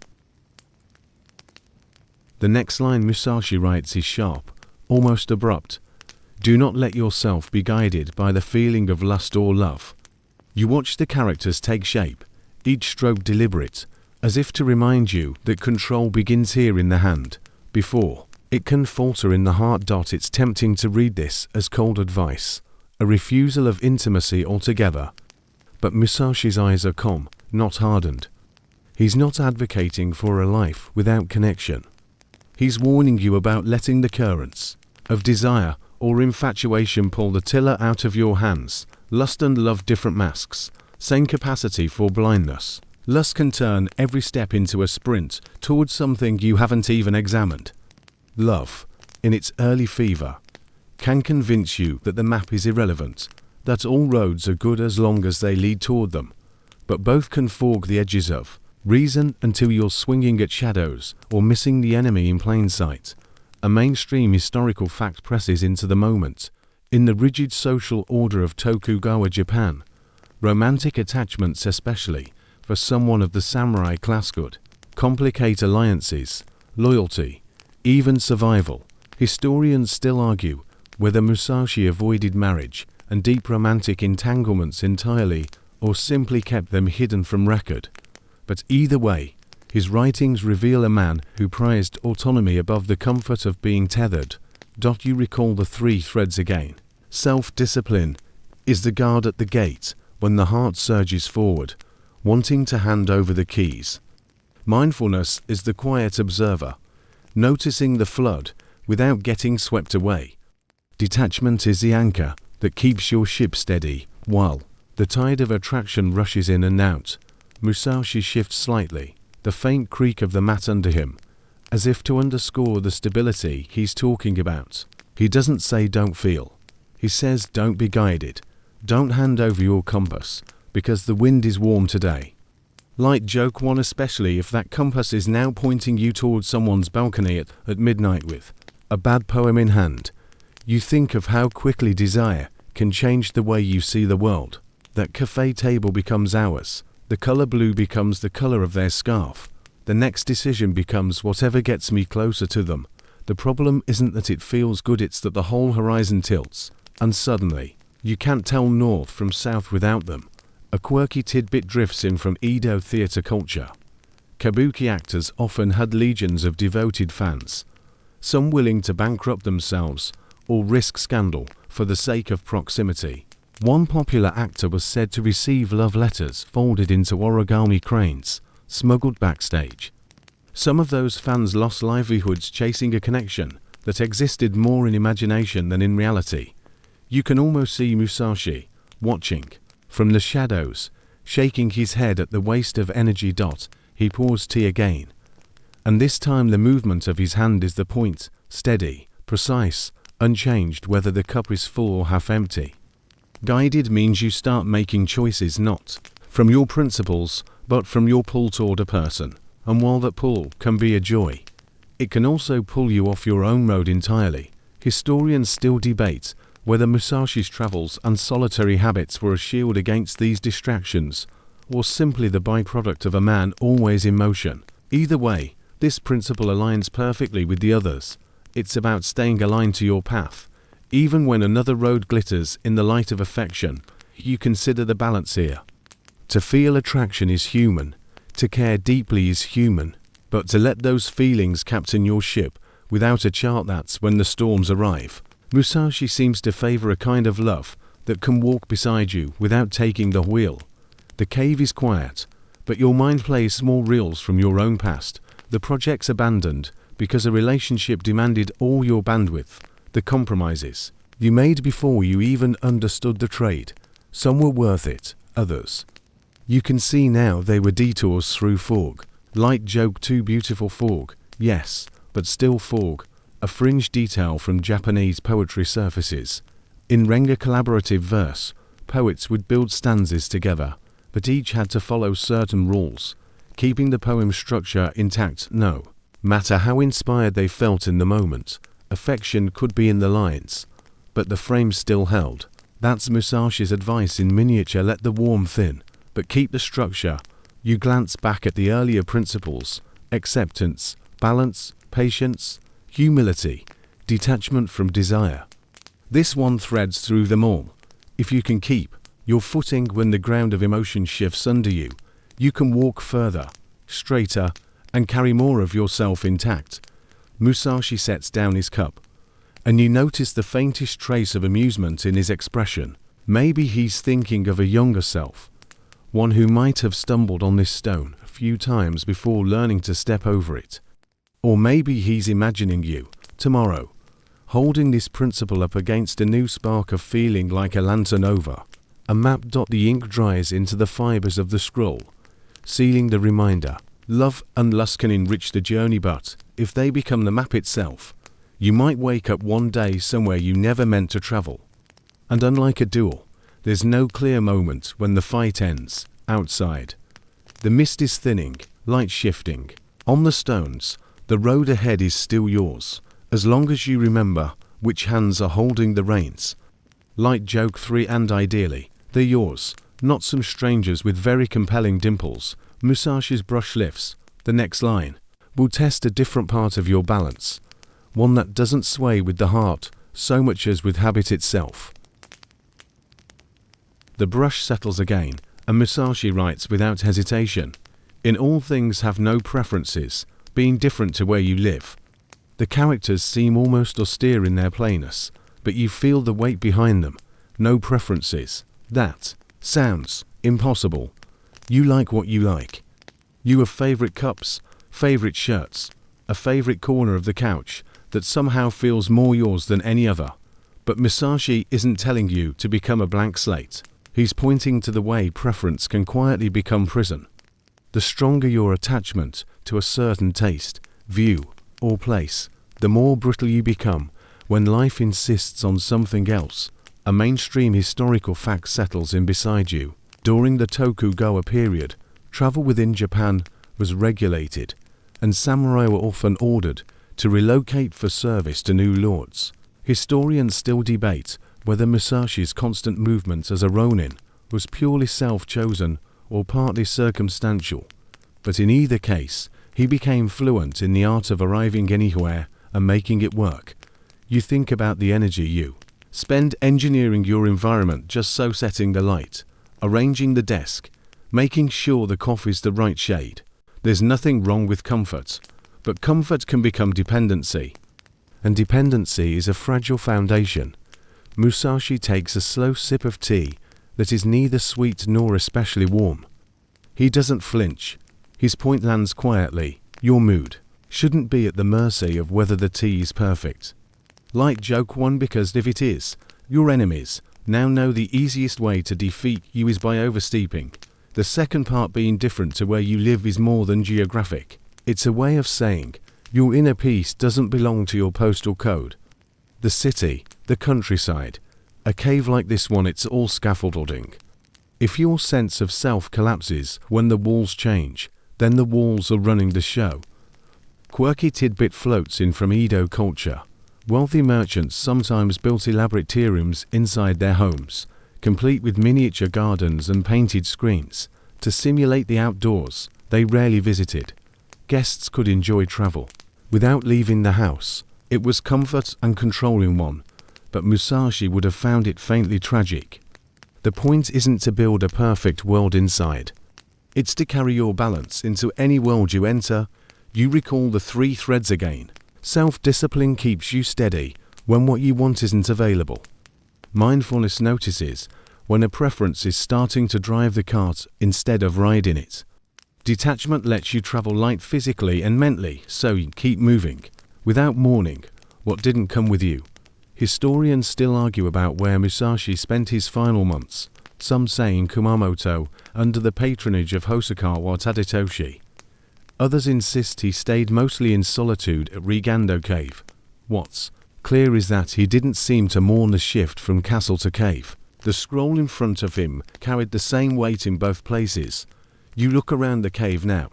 The next line Musashi writes is sharp, almost abrupt. Do not let yourself be guided by the feeling of lust or love. You watch the characters take shape, each stroke deliberate, as if to remind you that control begins here in the hand, before it can falter in the heart. It's tempting to read this as cold advice, a refusal of intimacy altogether. But Musashi's eyes are calm, not hardened. He's not advocating for a life without connection. He's warning you about letting the currents of desire or infatuation pull the tiller out of your hands. Lust and love, different masks, same capacity for blindness. Lust can turn every step into a sprint towards something you haven't even examined. Love, in its early fever, can convince you that the map is irrelevant, that all roads are good as long as they lead toward them. But both can fog the edges of reason until you're swinging at shadows or missing the enemy in plain sight. A mainstream historical fact presses into the moment. In the rigid social order of Tokugawa Japan, romantic attachments, especially for someone of the samurai class, could complicate alliances, loyalty, even survival. Historians still argue whether Musashi avoided marriage and deep romantic entanglements entirely or simply kept them hidden from record. But either way, his writings reveal a man who prized autonomy above the comfort of being tethered. You recall the three threads again. Self-discipline is the guard at the gate when the heart surges forward, wanting to hand over the keys. Mindfulness is the quiet observer, noticing the flood without getting swept away. Detachment is the anchor that keeps your ship steady while the tide of attraction rushes in and out. Musashi shifts slightly, the faint creak of the mat under him, as if to underscore the stability he's talking about. He doesn't say don't feel. He says don't be guided. Don't hand over your compass, because the wind is warm today. Light joke one, especially if that compass is now pointing you towards someone's balcony at midnight with a bad poem in hand. You think of how quickly desire can change the way you see the world. That cafe table becomes ours. The color blue becomes the color of their scarf. The next decision becomes whatever gets me closer to them. The problem isn't that it feels good, it's that the whole horizon tilts, and suddenly, you can't tell north from south without them. A quirky tidbit drifts in from Edo theater culture. Kabuki actors often had legions of devoted fans, some willing to bankrupt themselves or risk scandal for the sake of proximity. One popular actor was said to receive love letters folded into origami cranes, smuggled backstage. Some of those fans lost livelihoods chasing a connection that existed more in imagination than in reality. You can almost see Musashi, watching from the shadows, shaking his head at the waste of energy. He pours tea again. And this time the movement of his hand is the point, steady, precise, unchanged whether the cup is full or half empty. Guided means you start making choices not from your principles, but from your pull toward a person. And while that pull can be a joy, it can also pull you off your own road entirely. Historians still debate whether Musashi's travels and solitary habits were a shield against these distractions, or simply the byproduct of a man always in motion. Either way, this principle aligns perfectly with the others. It's about staying aligned to your path. Even when another road glitters in the light of affection, you consider the balance here. To feel attraction is human. To care deeply is human. But to let those feelings captain your ship without a chart, that's when the storms arrive. Musashi seems to favor a kind of love that can walk beside you without taking the wheel. The cave is quiet, but your mind plays small reels from your own past. The project's abandoned because a relationship demanded all your bandwidth. The compromises you made before you even understood the trade. Some were worth it, others you can see now they were detours through fog. Light joke, too beautiful fog, yes, but still fog. A fringe detail from Japanese poetry surfaces. In Renga collaborative verse, poets would build stanzas together, but each had to follow certain rules, keeping the poem's structure intact. No matter how inspired they felt in the moment, affection could be in the lines, but the frame still held. That's Musashi's advice in miniature: let the warmth in, but keep the structure. You glance back at the earlier principles: acceptance, balance, patience, humility, detachment from desire. This one threads through them all. If you can keep your footing when the ground of emotion shifts under you, you can walk further, straighter, and carry more of yourself intact. Musashi sets down his cup, and you notice the faintest trace of amusement in his expression. Maybe he's thinking of a younger self, one who might have stumbled on this stone a few times before learning to step over it. Or maybe he's imagining you, tomorrow, holding this principle up against a new spark of feeling like a lantern over a map. The ink dries into the fibers of the scroll, sealing the reminder. Love and lust can enrich the journey, but if they become the map itself, you might wake up one day somewhere you never meant to travel. And unlike a duel, there's no clear moment when the fight ends. Outside, the mist is thinning, light shifting. On the stones, the road ahead is still yours, as long as you remember which hands are holding the reins. Light joke 3, and ideally, they're yours, not some strangers with very compelling dimples. Musashi's brush lifts. The next line will test a different part of your balance, one that doesn't sway with the heart so much as with habit itself. The brush settles again, and Musashi writes without hesitation. In all things have no preferences, being different to where you live. The characters seem almost austere in their plainness, but you feel the weight behind them. No preferences. That sounds impossible. You like what you like. You have favorite cups, favorite shirts, a favorite corner of the couch that somehow feels more yours than any other. But Musashi isn't telling you to become a blank slate. He's pointing to the way preference can quietly become prison. The stronger your attachment to a certain taste, view, or place, the more brittle you become when life insists on something else. A mainstream historical fact settles in beside you. During the Tokugawa period, travel within Japan was regulated, and samurai were often ordered to relocate for service to new lords. Historians still debate whether Musashi's constant movement as a ronin was purely self-chosen or partly circumstantial, but in either case, he became fluent in the art of arriving anywhere and making it work. You think about the energy you spend engineering your environment, just so setting the light, arranging the desk, making sure the coffee's the right shade. There's nothing wrong with comfort, but comfort can become dependency, and dependency is a fragile foundation. Musashi takes a slow sip of tea that is neither sweet nor especially warm. He doesn't flinch. His point lands quietly. Your mood shouldn't be at the mercy of whether the tea is perfect. Light joke 1, because if it is, your enemies now know the easiest way to defeat you is by oversteeping. The second part, being different to where you live, is more than geographic. It's a way of saying your inner peace doesn't belong to your postal code, the city, the countryside. A cave like this one, it's all scaffolding. If your sense of self collapses when the walls change, then the walls are running the show. Quirky tidbit floats in from Edo culture. Wealthy merchants sometimes built elaborate tea rooms inside their homes, complete with miniature gardens and painted screens, to simulate the outdoors they rarely visited. Guests could enjoy travel without leaving the house. It was comfort and control in one, but Musashi would have found it faintly tragic. The point isn't to build a perfect world inside. It's to carry your balance into any world you enter. You recall the 3 threads again. Self-discipline keeps you steady when what you want isn't available. Mindfulness notices when a preference is starting to drive the cart instead of riding it. Detachment lets you travel light physically and mentally, so you keep moving without mourning what didn't come with you. Historians still argue about where Musashi spent his final months, some say in Kumamoto under the patronage of Hosokawa Tadatoshi. Others insist he stayed mostly in solitude at Rigando Cave. What's clear is that he didn't seem to mourn the shift from castle to cave. The scroll in front of him carried the same weight in both places. You look around the cave now.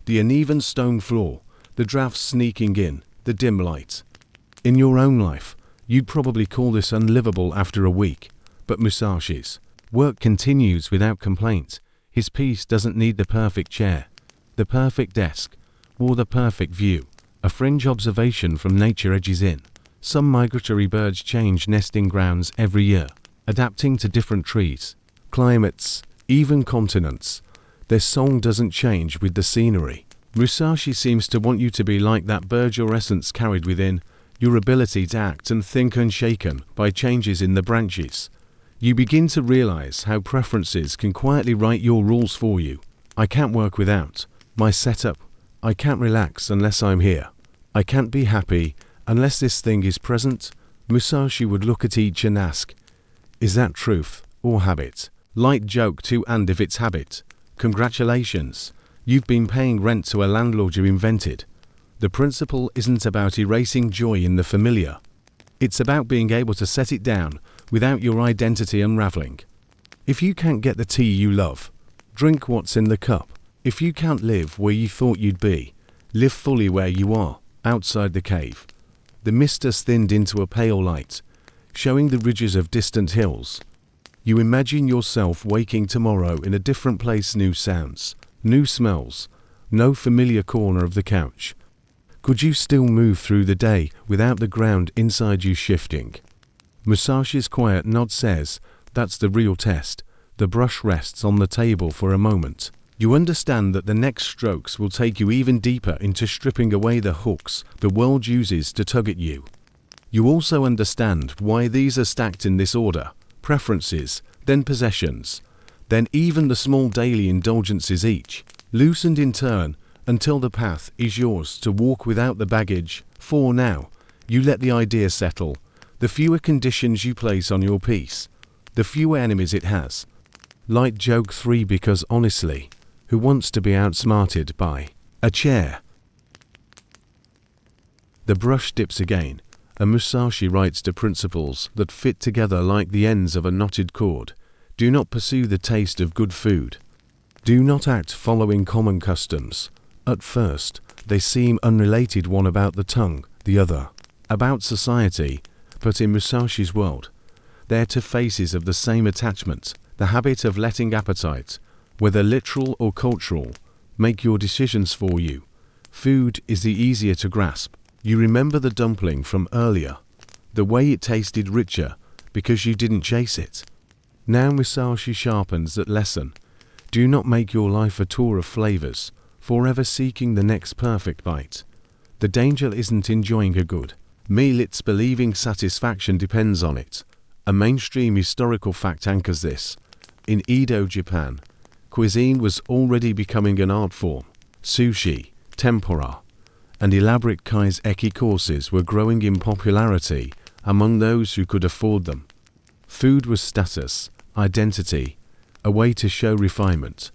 The uneven stone floor, the drafts sneaking in, the dim light. In your own life, you'd probably call this unlivable after a week, but Musashi's work continues without complaint. His peace doesn't need the perfect chair, the perfect desk, or the perfect view. A fringe observation from nature edges in. Some migratory birds change nesting grounds every year, adapting to different trees, climates, even continents. Their song doesn't change with the scenery. Musashi seems to want you to be like that bird, your essence carried within, your ability to act and think unshaken by changes in the branches. You begin to realize how preferences can quietly write your rules for you. I can't work without my setup. I can't relax unless I'm here. I can't be happy unless this thing is present. Musashi would look at each and ask, is that truth or habit? Light joke too, and if it's habit, congratulations, you've been paying rent to a landlord you invented. The principle isn't about erasing joy in the familiar. It's about being able to set it down without your identity unraveling. If you can't get the tea you love, drink what's in the cup. If you can't live where you thought you'd be, live fully where you are, outside the cave. The mist has thinned into a pale light, showing the ridges of distant hills. You imagine yourself waking tomorrow in a different place, new sounds, new smells, no familiar corner of the couch. Could you still move through the day without the ground inside you shifting? Musashi's quiet nod says, that's the real test. The brush rests on the table for a moment. You understand that the next strokes will take you even deeper into stripping away the hooks the world uses to tug at you. You also understand why these are stacked in this order: preferences, then possessions, then even the small daily indulgences, each loosened in turn until the path is yours to walk without the baggage. For now, you let the idea settle. The fewer conditions you place on your peace, the fewer enemies it has. Light joke 3, because honestly, who wants to be outsmarted by a chair? The brush dips again, and Musashi writes to principles that fit together like the ends of a knotted cord. Do not pursue the taste of good food. Do not act following common customs. At first, they seem unrelated, one about the tongue, the other about society, but in Musashi's world, they're two faces of the same attachment, the habit of letting appetite, whether literal or cultural, make your decisions for you. Food is the easier to grasp. You remember the dumpling from earlier, the way it tasted richer because you didn't chase it. Now Musashi sharpens that lesson. Do not make your life a tour of flavors, forever seeking the next perfect bite. The danger isn't enjoying a good meal, it's believing satisfaction depends on it. A mainstream historical fact anchors this. In Edo, Japan, cuisine was already becoming an art form. Sushi, tempura, and elaborate kaiseki courses were growing in popularity among those who could afford them. Food was status, identity, a way to show refinement.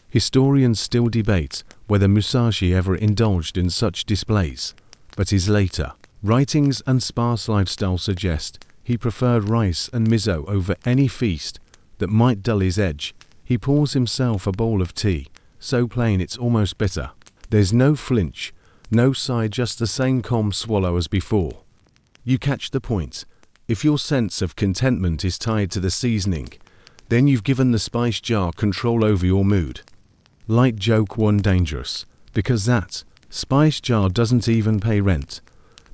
Historians still debate whether Musashi ever indulged in such displays, but his later writings and sparse lifestyle suggest he preferred rice and miso over any feast that might dull his edge. He pours himself a bowl of tea, so plain it's almost bitter. There's no flinch, no sigh, just the same calm swallow as before. You catch the point. If your sense of contentment is tied to the seasoning, then you've given the spice jar control over your mood. Light joke 1, dangerous, because that spice jar doesn't even pay rent.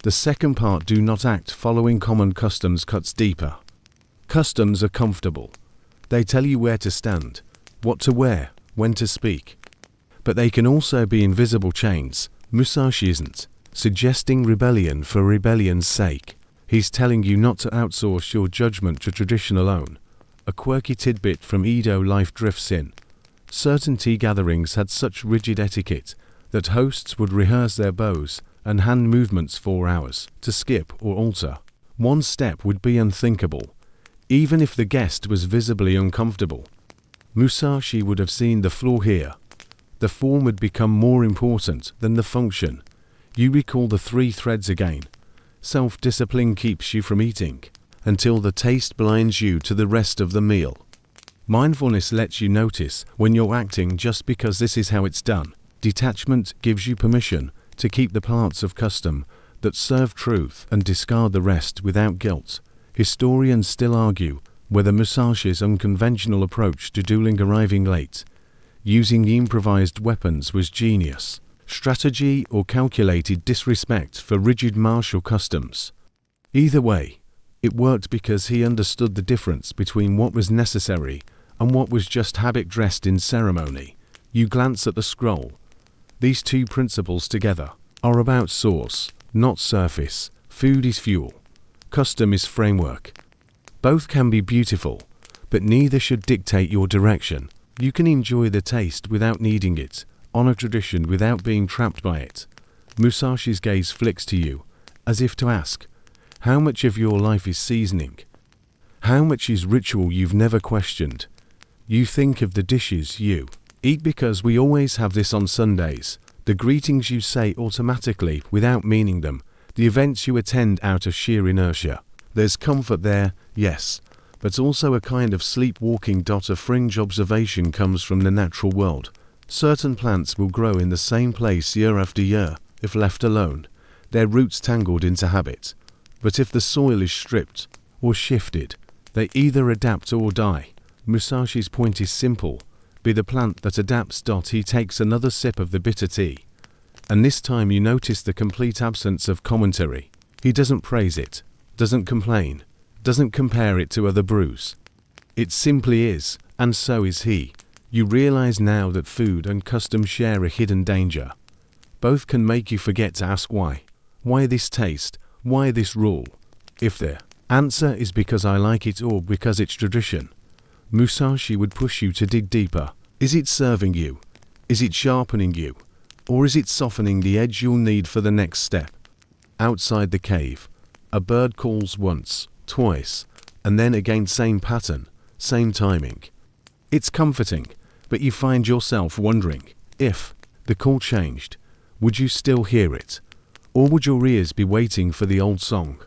The second part, do not act following common customs, cuts deeper. Customs are comfortable. They tell you where to stand, what to wear, when to speak. But they can also be invisible chains. Musashi isn't suggesting rebellion for rebellion's sake. He's telling you not to outsource your judgment to tradition alone. A quirky tidbit from Edo life drifts in. Certain tea gatherings had such rigid etiquette that hosts would rehearse their bows and hand movements for hours. To skip or alter one step would be unthinkable, even if the guest was visibly uncomfortable. Musashi would have seen the flaw here. The form would become more important than the function. You recall the 3 threads again. Self-discipline keeps you from eating until the taste blinds you to the rest of the meal. Mindfulness lets you notice when you're acting just because this is how it's done. Detachment gives you permission to keep the parts of custom that serve truth and discard the rest without guilt. Historians still argue whether Musashi's unconventional approach to dueling, arriving late, Using improvised weapons was genius, strategy or calculated disrespect for rigid martial customs. Either way, it worked because he understood the difference between what was necessary and what was just habit dressed in ceremony. You glance at the scroll. These two principles together are about source, not surface. Food is fuel. Custom is framework. Both can be beautiful, but neither should dictate your direction. You can enjoy the taste without needing it, honor tradition without being trapped by it. Musashi's gaze flicks to you, as if to ask, how much of your life is seasoning? How much is ritual you've never questioned? You think of the dishes you eat because we always have this on Sundays, the greetings you say automatically without meaning them, the events you attend out of sheer inertia. There's comfort there, yes, but also a kind of sleepwalking dot of fringe observation comes from the natural world. Certain plants will grow in the same place year after year, if left alone, their roots tangled into habit. But if the soil is stripped or shifted, they either adapt or die. Musashi's point is simple. Be the plant that adapts. He takes another sip of the bitter tea. And this time you notice the complete absence of commentary. He doesn't praise it, doesn't complain, doesn't compare it to other brews. It simply is, and so is he. You realize now that food and custom share a hidden danger. Both can make you forget to ask why. Why this taste? Why this rule? If the answer is because I like it or because it's tradition, Musashi would push you to dig deeper. Is it serving you? Is it sharpening you? Or is it softening the edge you'll need for the next step? Outside the cave, a bird calls once, twice, and then again, same pattern, same timing. It's comforting, but you find yourself wondering, if the call changed, would you still hear it? Or would your ears be waiting for the old song?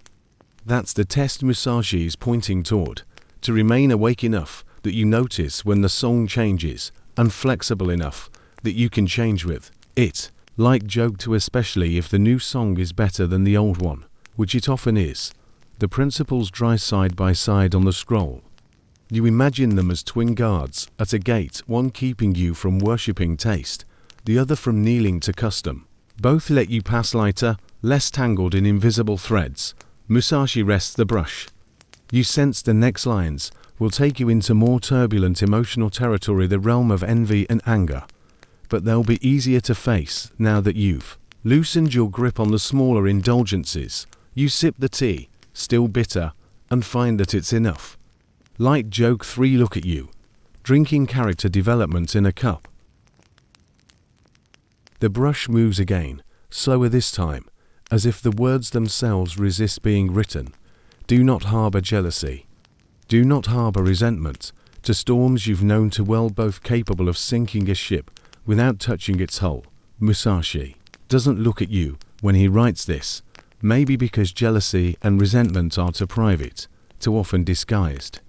That's the test Musashi is pointing toward, to remain awake enough that you notice when the song changes, and flexible enough that you can change with it, like joke to, especially if the new song is better than the old one, which it often is. The principles dry side by side on the scroll. You imagine them as twin guards at a gate, one keeping you from worshipping taste, the other from kneeling to custom. Both let you pass lighter, less tangled in invisible threads. Musashi rests the brush. You sense the next lines will take you into more turbulent emotional territory, the realm of envy and anger. But they'll be easier to face now that you've loosened your grip on the smaller indulgences. You sip the tea, still bitter, and find that it's enough. Light joke 3. Look at you, drinking character development in a cup. The brush moves again, slower this time, as if the words themselves resist being written. Do not harbor jealousy. Do not harbor resentment. To storms you've known too well, both capable of sinking a ship without touching its hull. Musashi doesn't look at you when he writes this, maybe because jealousy and resentment are too private, too often disguised.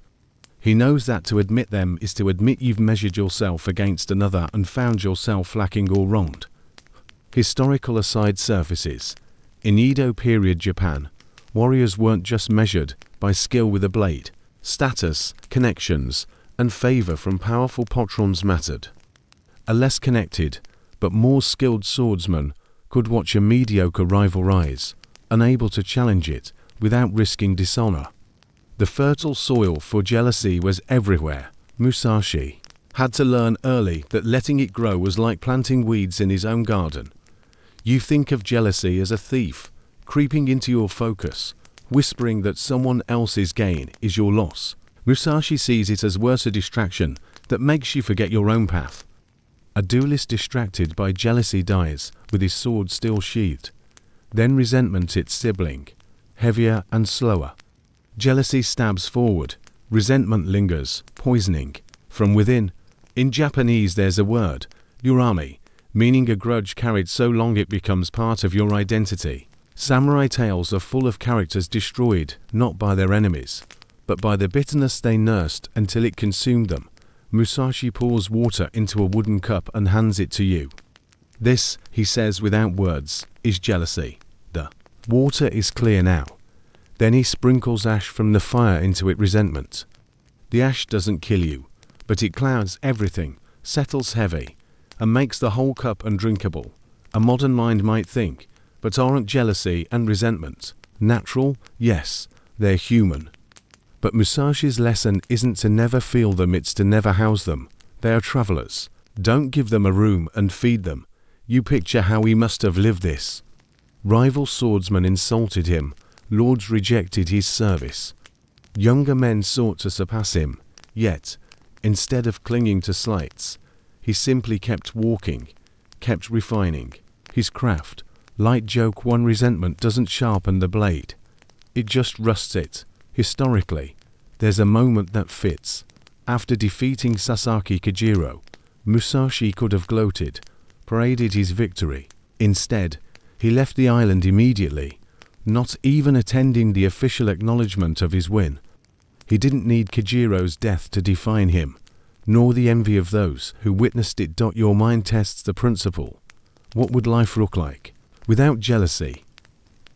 He knows that to admit them is to admit you've measured yourself against another and found yourself lacking or wronged. Historical aside surfaces. In Edo period Japan, warriors weren't just measured by skill with a blade. Status, connections, and favor from powerful patrons mattered. A less connected, but more skilled swordsman could watch a mediocre rival rise, unable to challenge it without risking dishonor. The fertile soil for jealousy was everywhere. Musashi had to learn early that letting it grow was like planting weeds in his own garden. You think of jealousy as a thief, creeping into your focus, whispering that someone else's gain is your loss. Musashi sees it as worse, a distraction that makes you forget your own path. A duelist distracted by jealousy dies with his sword still sheathed. Then resentment, its sibling, heavier and slower. Jealousy stabs forward, resentment lingers, poisoning from within. In Japanese there's a word, urami, meaning a grudge carried so long it becomes part of your identity. Samurai tales are full of characters destroyed not by their enemies, but by the bitterness they nursed until it consumed them. Musashi pours water into a wooden cup and hands it to you. This, he says without words, is jealousy. The water is clear now. Then he sprinkles ash from the fire into it, resentment. The ash doesn't kill you, but it clouds everything, settles heavy, and makes the whole cup undrinkable. A modern mind might think, but aren't jealousy and resentment natural? Yes, they're human. But Musashi's lesson isn't to never feel them, it's to never house them. They are travelers. Don't give them a room and feed them. You picture how he must have lived this. Rival swordsmen insulted him, lords rejected his service. Younger men sought to surpass him, yet, instead of clinging to slights, he simply kept walking, kept refining his craft. Light joke, one resentment doesn't sharpen the blade. It just rusts it. Historically, there's a moment that fits. After defeating Sasaki Kajiro, Musashi could have gloated, paraded his victory. Instead, he left the island immediately, not even attending the official acknowledgement of his win. He didn't need Kajiro's death to define him, nor the envy of those who witnessed it. Your mind tests the principle. What would life look like without jealousy?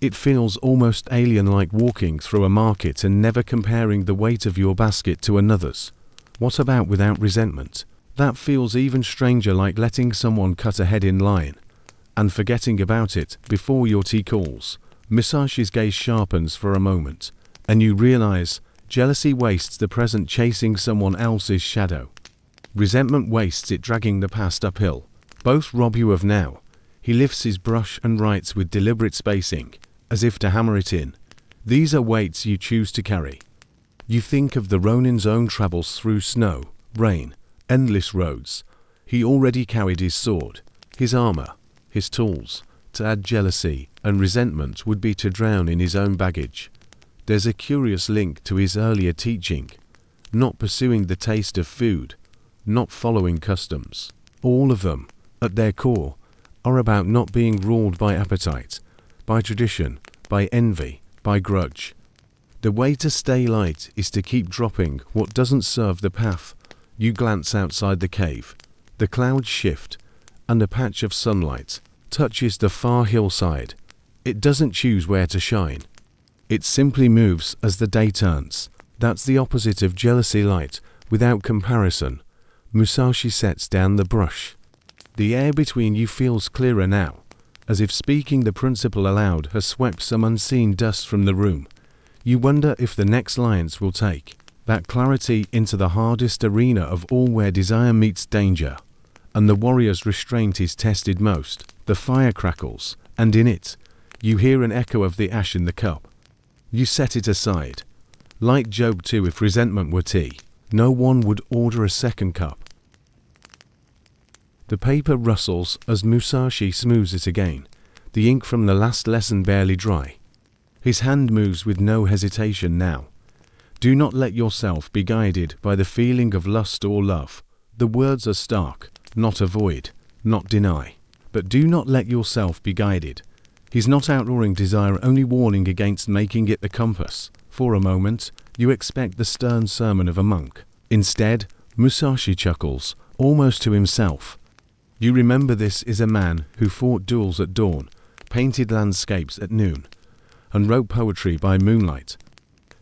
It feels almost alien, like walking through a market and never comparing the weight of your basket to another's. What about without resentment? That feels even stranger, like letting someone cut ahead in line and forgetting about it before your tea calls. Musashi's gaze sharpens for a moment, and you realize jealousy wastes the present chasing someone else's shadow. Resentment wastes it dragging the past uphill. Both rob you of now. He lifts his brush and writes with deliberate spacing, as if to hammer it in. These are weights you choose to carry. You think of the Ronin's own travels through snow, rain, endless roads. He already carried his sword, his armor, his tools. To add jealousy and resentment would be to drown in his own baggage. There's a curious link to his earlier teaching. Not pursuing the taste of food, not following customs. All of them, at their core, are about not being ruled by appetite, by tradition, by envy, by grudge. The way to stay light is to keep dropping what doesn't serve the path. You glance outside the cave. The clouds shift, and a patch of sunlight touches the far hillside. It doesn't choose where to shine. It simply moves as the day turns. That's the opposite of jealousy, light, without comparison. Musashi sets down the brush. The air between you feels clearer now, as if speaking the principle aloud has swept some unseen dust from the room. You wonder if the next lines will take that clarity into the hardest arena of all, where desire meets danger, and the warrior's restraint is tested most. The fire crackles, and in it, you hear an echo of the ash in the cup. You set it aside. Light joke too, if resentment were tea, no one would order a second cup. The paper rustles as Musashi smooths it again, the ink from the last lesson barely dry. His hand moves with no hesitation now. Do not let yourself be guided by the feeling of lust or love. The words are stark, not avoid, not deny. But do not let yourself be guided. He's not outlawing desire, only warning against making it the compass. For a moment, you expect the stern sermon of a monk. Instead, Musashi chuckles, almost to himself. You remember this is a man who fought duels at dawn, painted landscapes at noon, and wrote poetry by moonlight.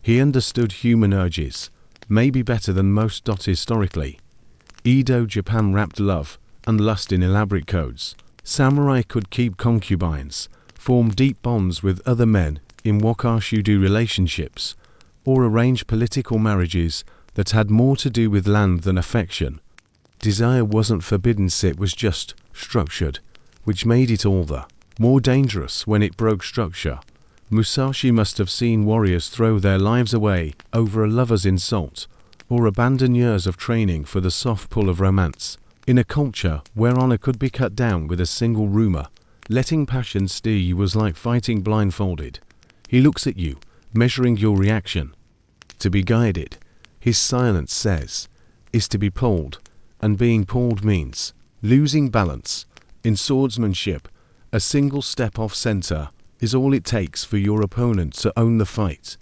He understood human urges, maybe better than most. Historically, Edo Japan wrapped love and lust in elaborate codes. Samurai could keep concubines, form deep bonds with other men in wakashudo relationships, or arrange political marriages that had more to do with land than affection. Desire wasn't forbidden, it was just structured, which made it all the more dangerous when it broke structure. Musashi must have seen warriors throw their lives away over a lover's insult, or abandon years of training for the soft pull of romance. In a culture where honor could be cut down with a single rumor, letting passion steer you was like fighting blindfolded. He looks at you, measuring your reaction. To be guided, his silence says, is to be pulled, and being pulled means losing balance. In swordsmanship, a single step off center is all it takes for your opponent to own the fight.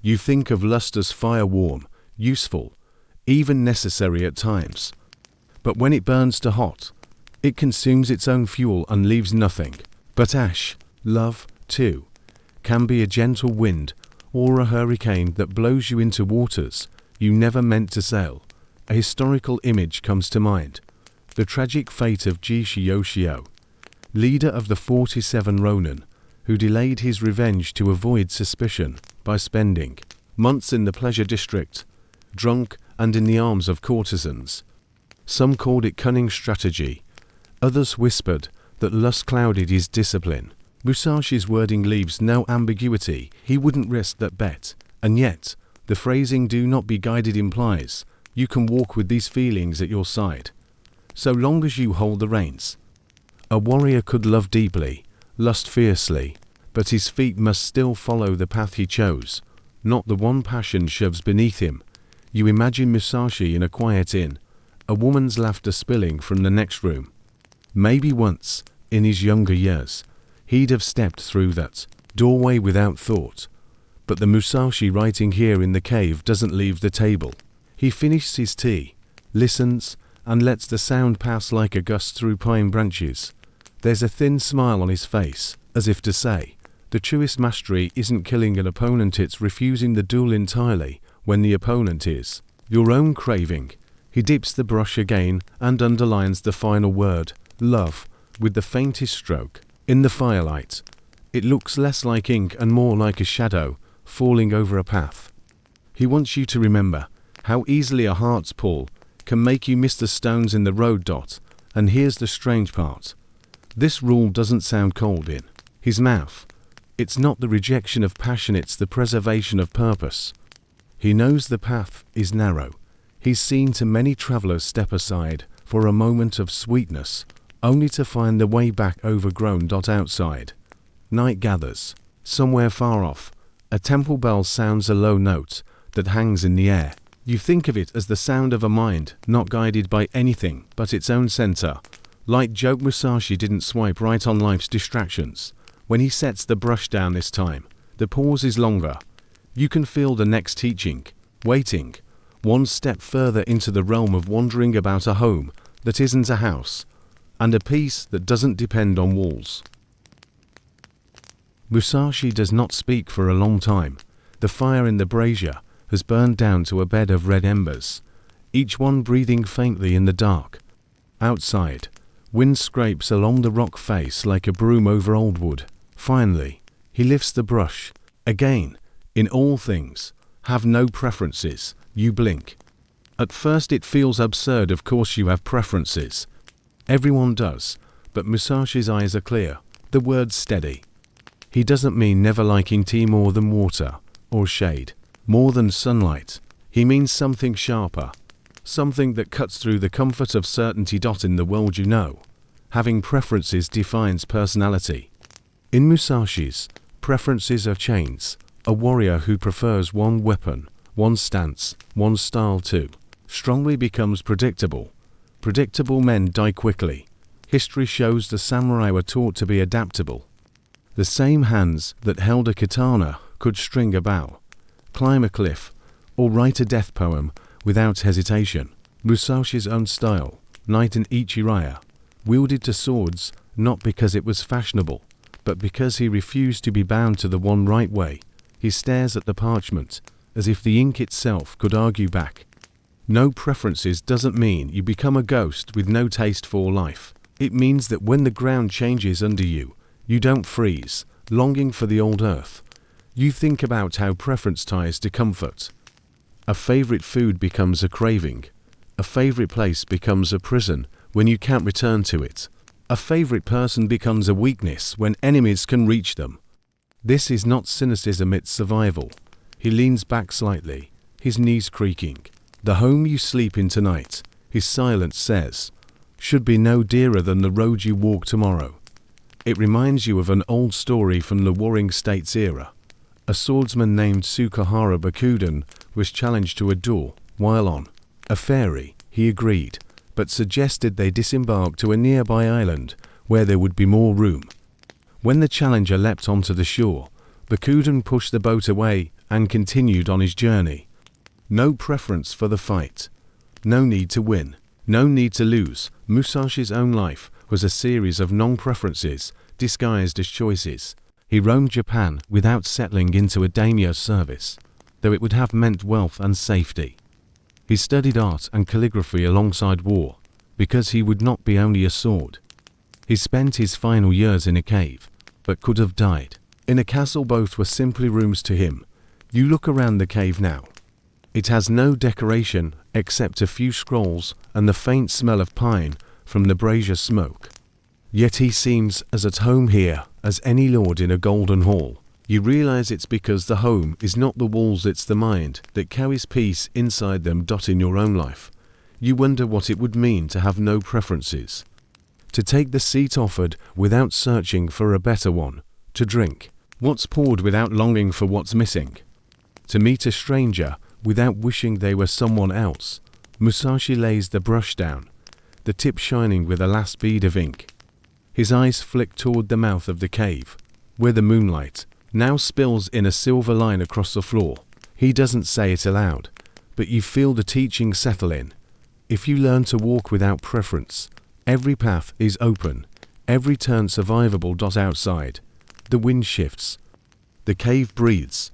You think of lust as fire, warm, useful, even necessary at times. But when it burns to hot, it consumes its own fuel and leaves nothing but ash. Love, too, can be a gentle wind or a hurricane that blows you into waters you never meant to sail. A historical image comes to mind. The tragic fate of Jishiyoshio, leader of the 47 Ronin, who delayed his revenge to avoid suspicion by spending months in the pleasure district, drunk and in the arms of courtesans. Some called it cunning strategy. Others whispered that lust clouded his discipline. Musashi's wording leaves no ambiguity. He wouldn't risk that bet. And yet, the phrasing "do not be guided" implies you can walk with these feelings at your side, so long as you hold the reins. A warrior could love deeply, lust fiercely, but his feet must still follow the path he chose, not the one passion shoves beneath him. You imagine Musashi in a quiet inn, a woman's laughter spilling from the next room. Maybe once, in his younger years, he'd have stepped through that doorway without thought. But the Musashi writing here in the cave doesn't leave the table. He finishes his tea, listens, and lets the sound pass like a gust through pine branches. There's a thin smile on his face, as if to say, the truest mastery isn't killing an opponent, it's refusing the duel entirely when the opponent is your own craving. He dips the brush again and underlines the final word, love, with the faintest stroke. In the firelight, it looks less like ink and more like a shadow falling over a path. He wants you to remember how easily a heart's pull can make you miss the stones in the road. And here's the strange part. This rule doesn't sound cold in his mouth. It's not the rejection of passion, it's the preservation of purpose. He knows the path is narrow. He's seen too many travelers step aside for a moment of sweetness, only to find the way back overgrown. Outside, night gathers. Somewhere far off, a temple bell sounds a low note that hangs in the air. You think of it as the sound of a mind not guided by anything but its own center. Light joke, Musashi didn't swipe right on life's distractions. When he sets the brush down this time, the pause is longer. You can feel the next teaching, waiting, one step further into the realm of wondering about a home that isn't a house, and a peace that doesn't depend on walls. Musashi does not speak for a long time. The fire in the brazier has burned down to a bed of red embers, each one breathing faintly in the dark. Outside, wind scrapes along the rock face like a broom over old wood. Finally, he lifts the brush. Again, in all things, have no preferences. You blink. At first it feels absurd, of course you have preferences. Everyone does, but Musashi's eyes are clear, the words steady. He doesn't mean never liking tea more than water, or shade, more than sunlight. He means something sharper, something that cuts through the comfort of certainty. In the world you know, having preferences defines personality. In Musashi's, preferences are chains. A warrior who prefers one weapon, one stance, one style too strongly becomes predictable. Predictable men die quickly. History shows the samurai were taught to be adaptable. The same hands that held a katana could string a bow, climb a cliff, or write a death poem without hesitation. Musashi's own style, Knight in Ichiraya, wielded two swords not because it was fashionable, but because he refused to be bound to the one right way. He stares at the parchment, as if the ink itself could argue back. No preferences doesn't mean you become a ghost with no taste for life. It means that when the ground changes under you, you don't freeze, longing for the old earth. You think about how preference ties to comfort. A favorite food becomes a craving. A favorite place becomes a prison when you can't return to it. A favorite person becomes a weakness when enemies can reach them. This is not cynicism, it's survival. He leans back slightly, his knees creaking. The home you sleep in tonight, his silence says, should be no dearer than the road you walk tomorrow. It reminds you of an old story from the Warring States era. A swordsman named Sukahara Bakuden was challenged to a duel. While on a ferry, he agreed, but suggested they disembark to a nearby island where there would be more room. When the challenger leapt onto the shore, Bakuden pushed the boat away and continued on his journey. No preference for the fight. No need to win. No need to lose. Musashi's own life was a series of non-preferences disguised as choices. He roamed Japan without settling into a daimyo's service, though it would have meant wealth and safety. He studied art and calligraphy alongside war, because he would not be only a sword. He spent his final years in a cave, but could have died in a castle. Both were simply rooms to him. You look around the cave now. It has no decoration except a few scrolls and the faint smell of pine from the brazier smoke. Yet he seems as at home here as any lord in a golden hall. You realize it's because the home is not the walls, it's the mind that carries peace inside them. In your own life, you wonder what it would mean to have no preferences, to take the seat offered without searching for a better one, to drink what's poured without longing for what's missing, to meet a stranger without wishing they were someone else. Musashi lays the brush down, the tip shining with a last bead of ink. His eyes flick toward the mouth of the cave, where the moonlight now spills in a silver line across the floor. He doesn't say it aloud, but you feel the teaching settle in. If you learn to walk without preference, every path is open, every turn survivable. Outside, the wind shifts, the cave breathes,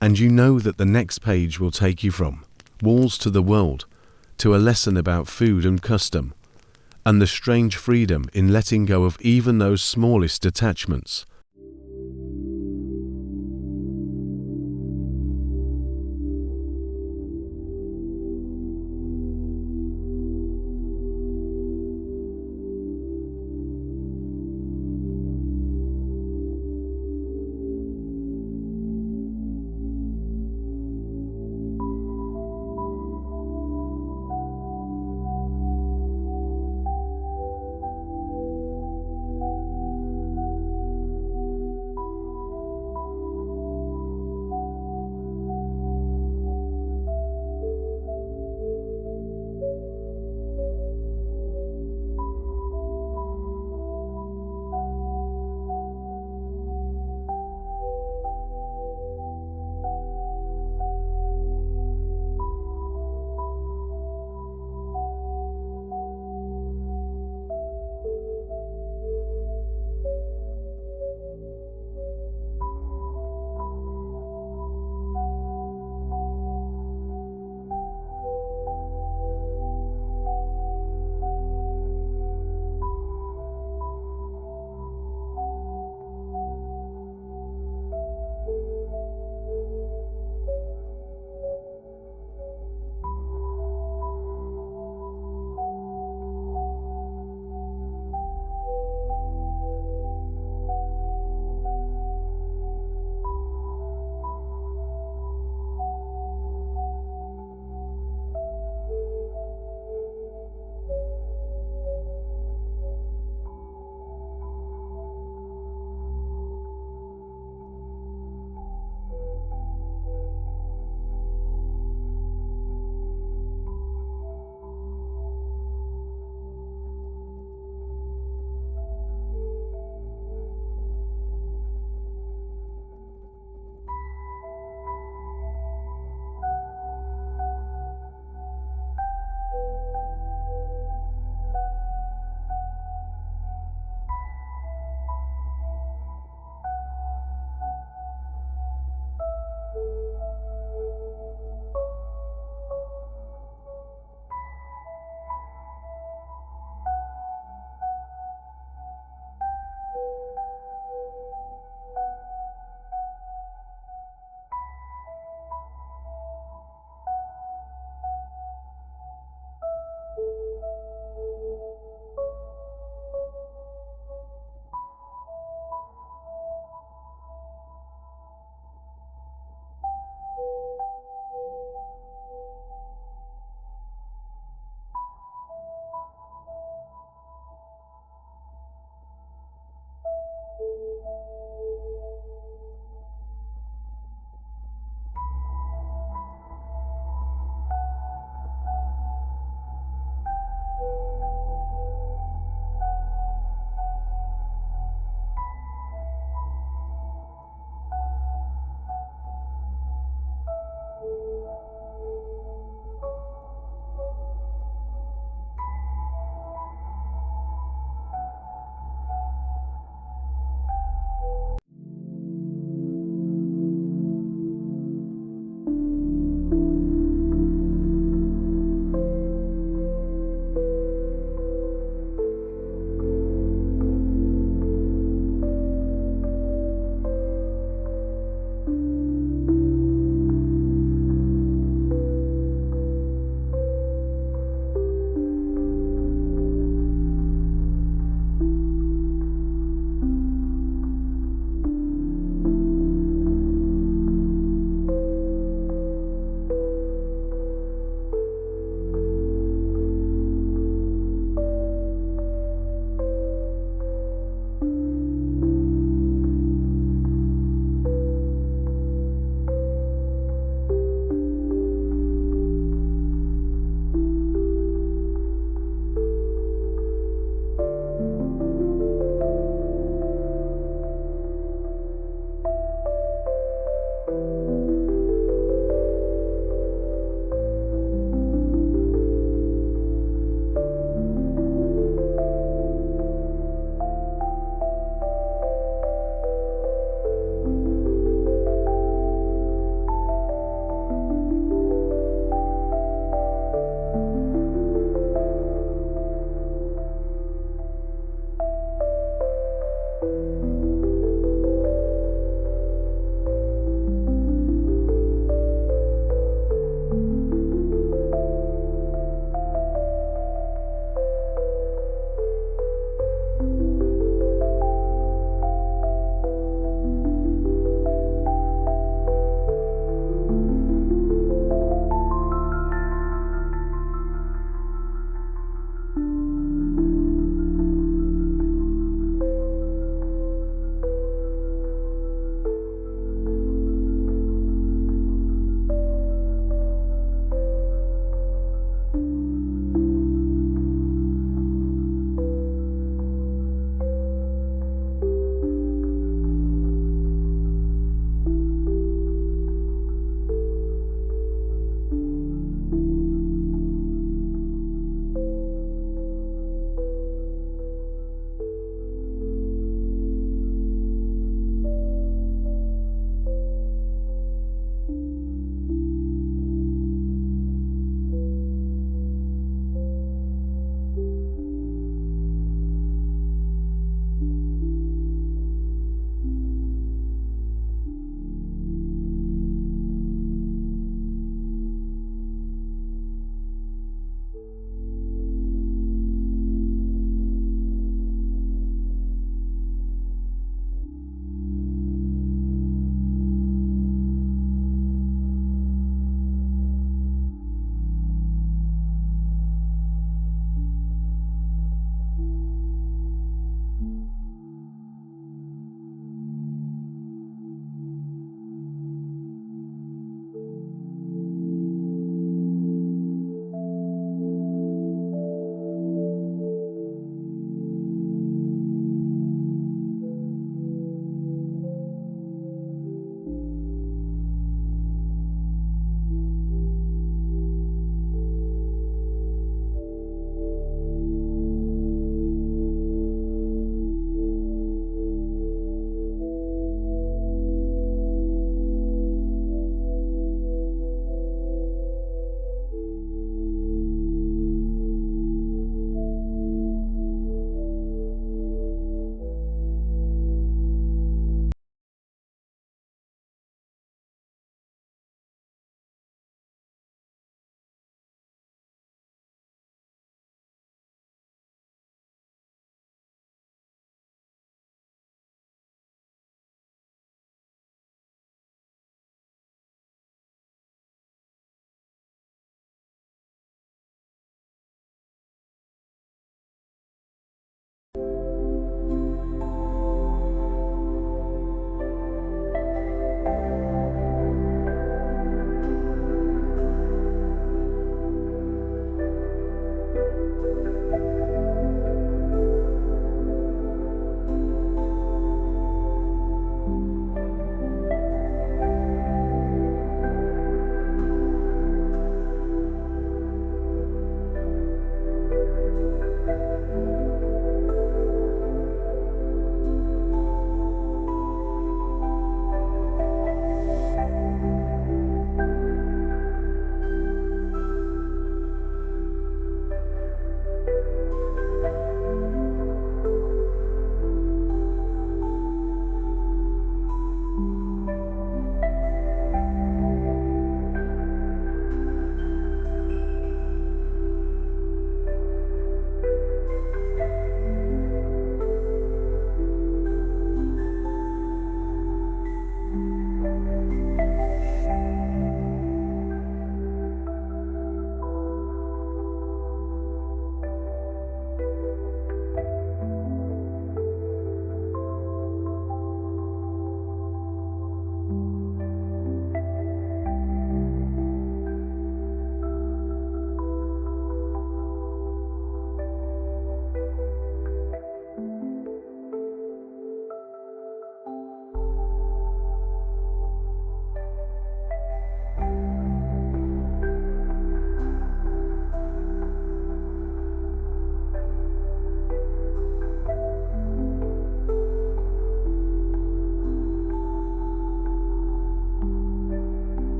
and you know that the next page will take you from walls to the world, to a lesson about food and custom, and the strange freedom in letting go of even those smallest attachments.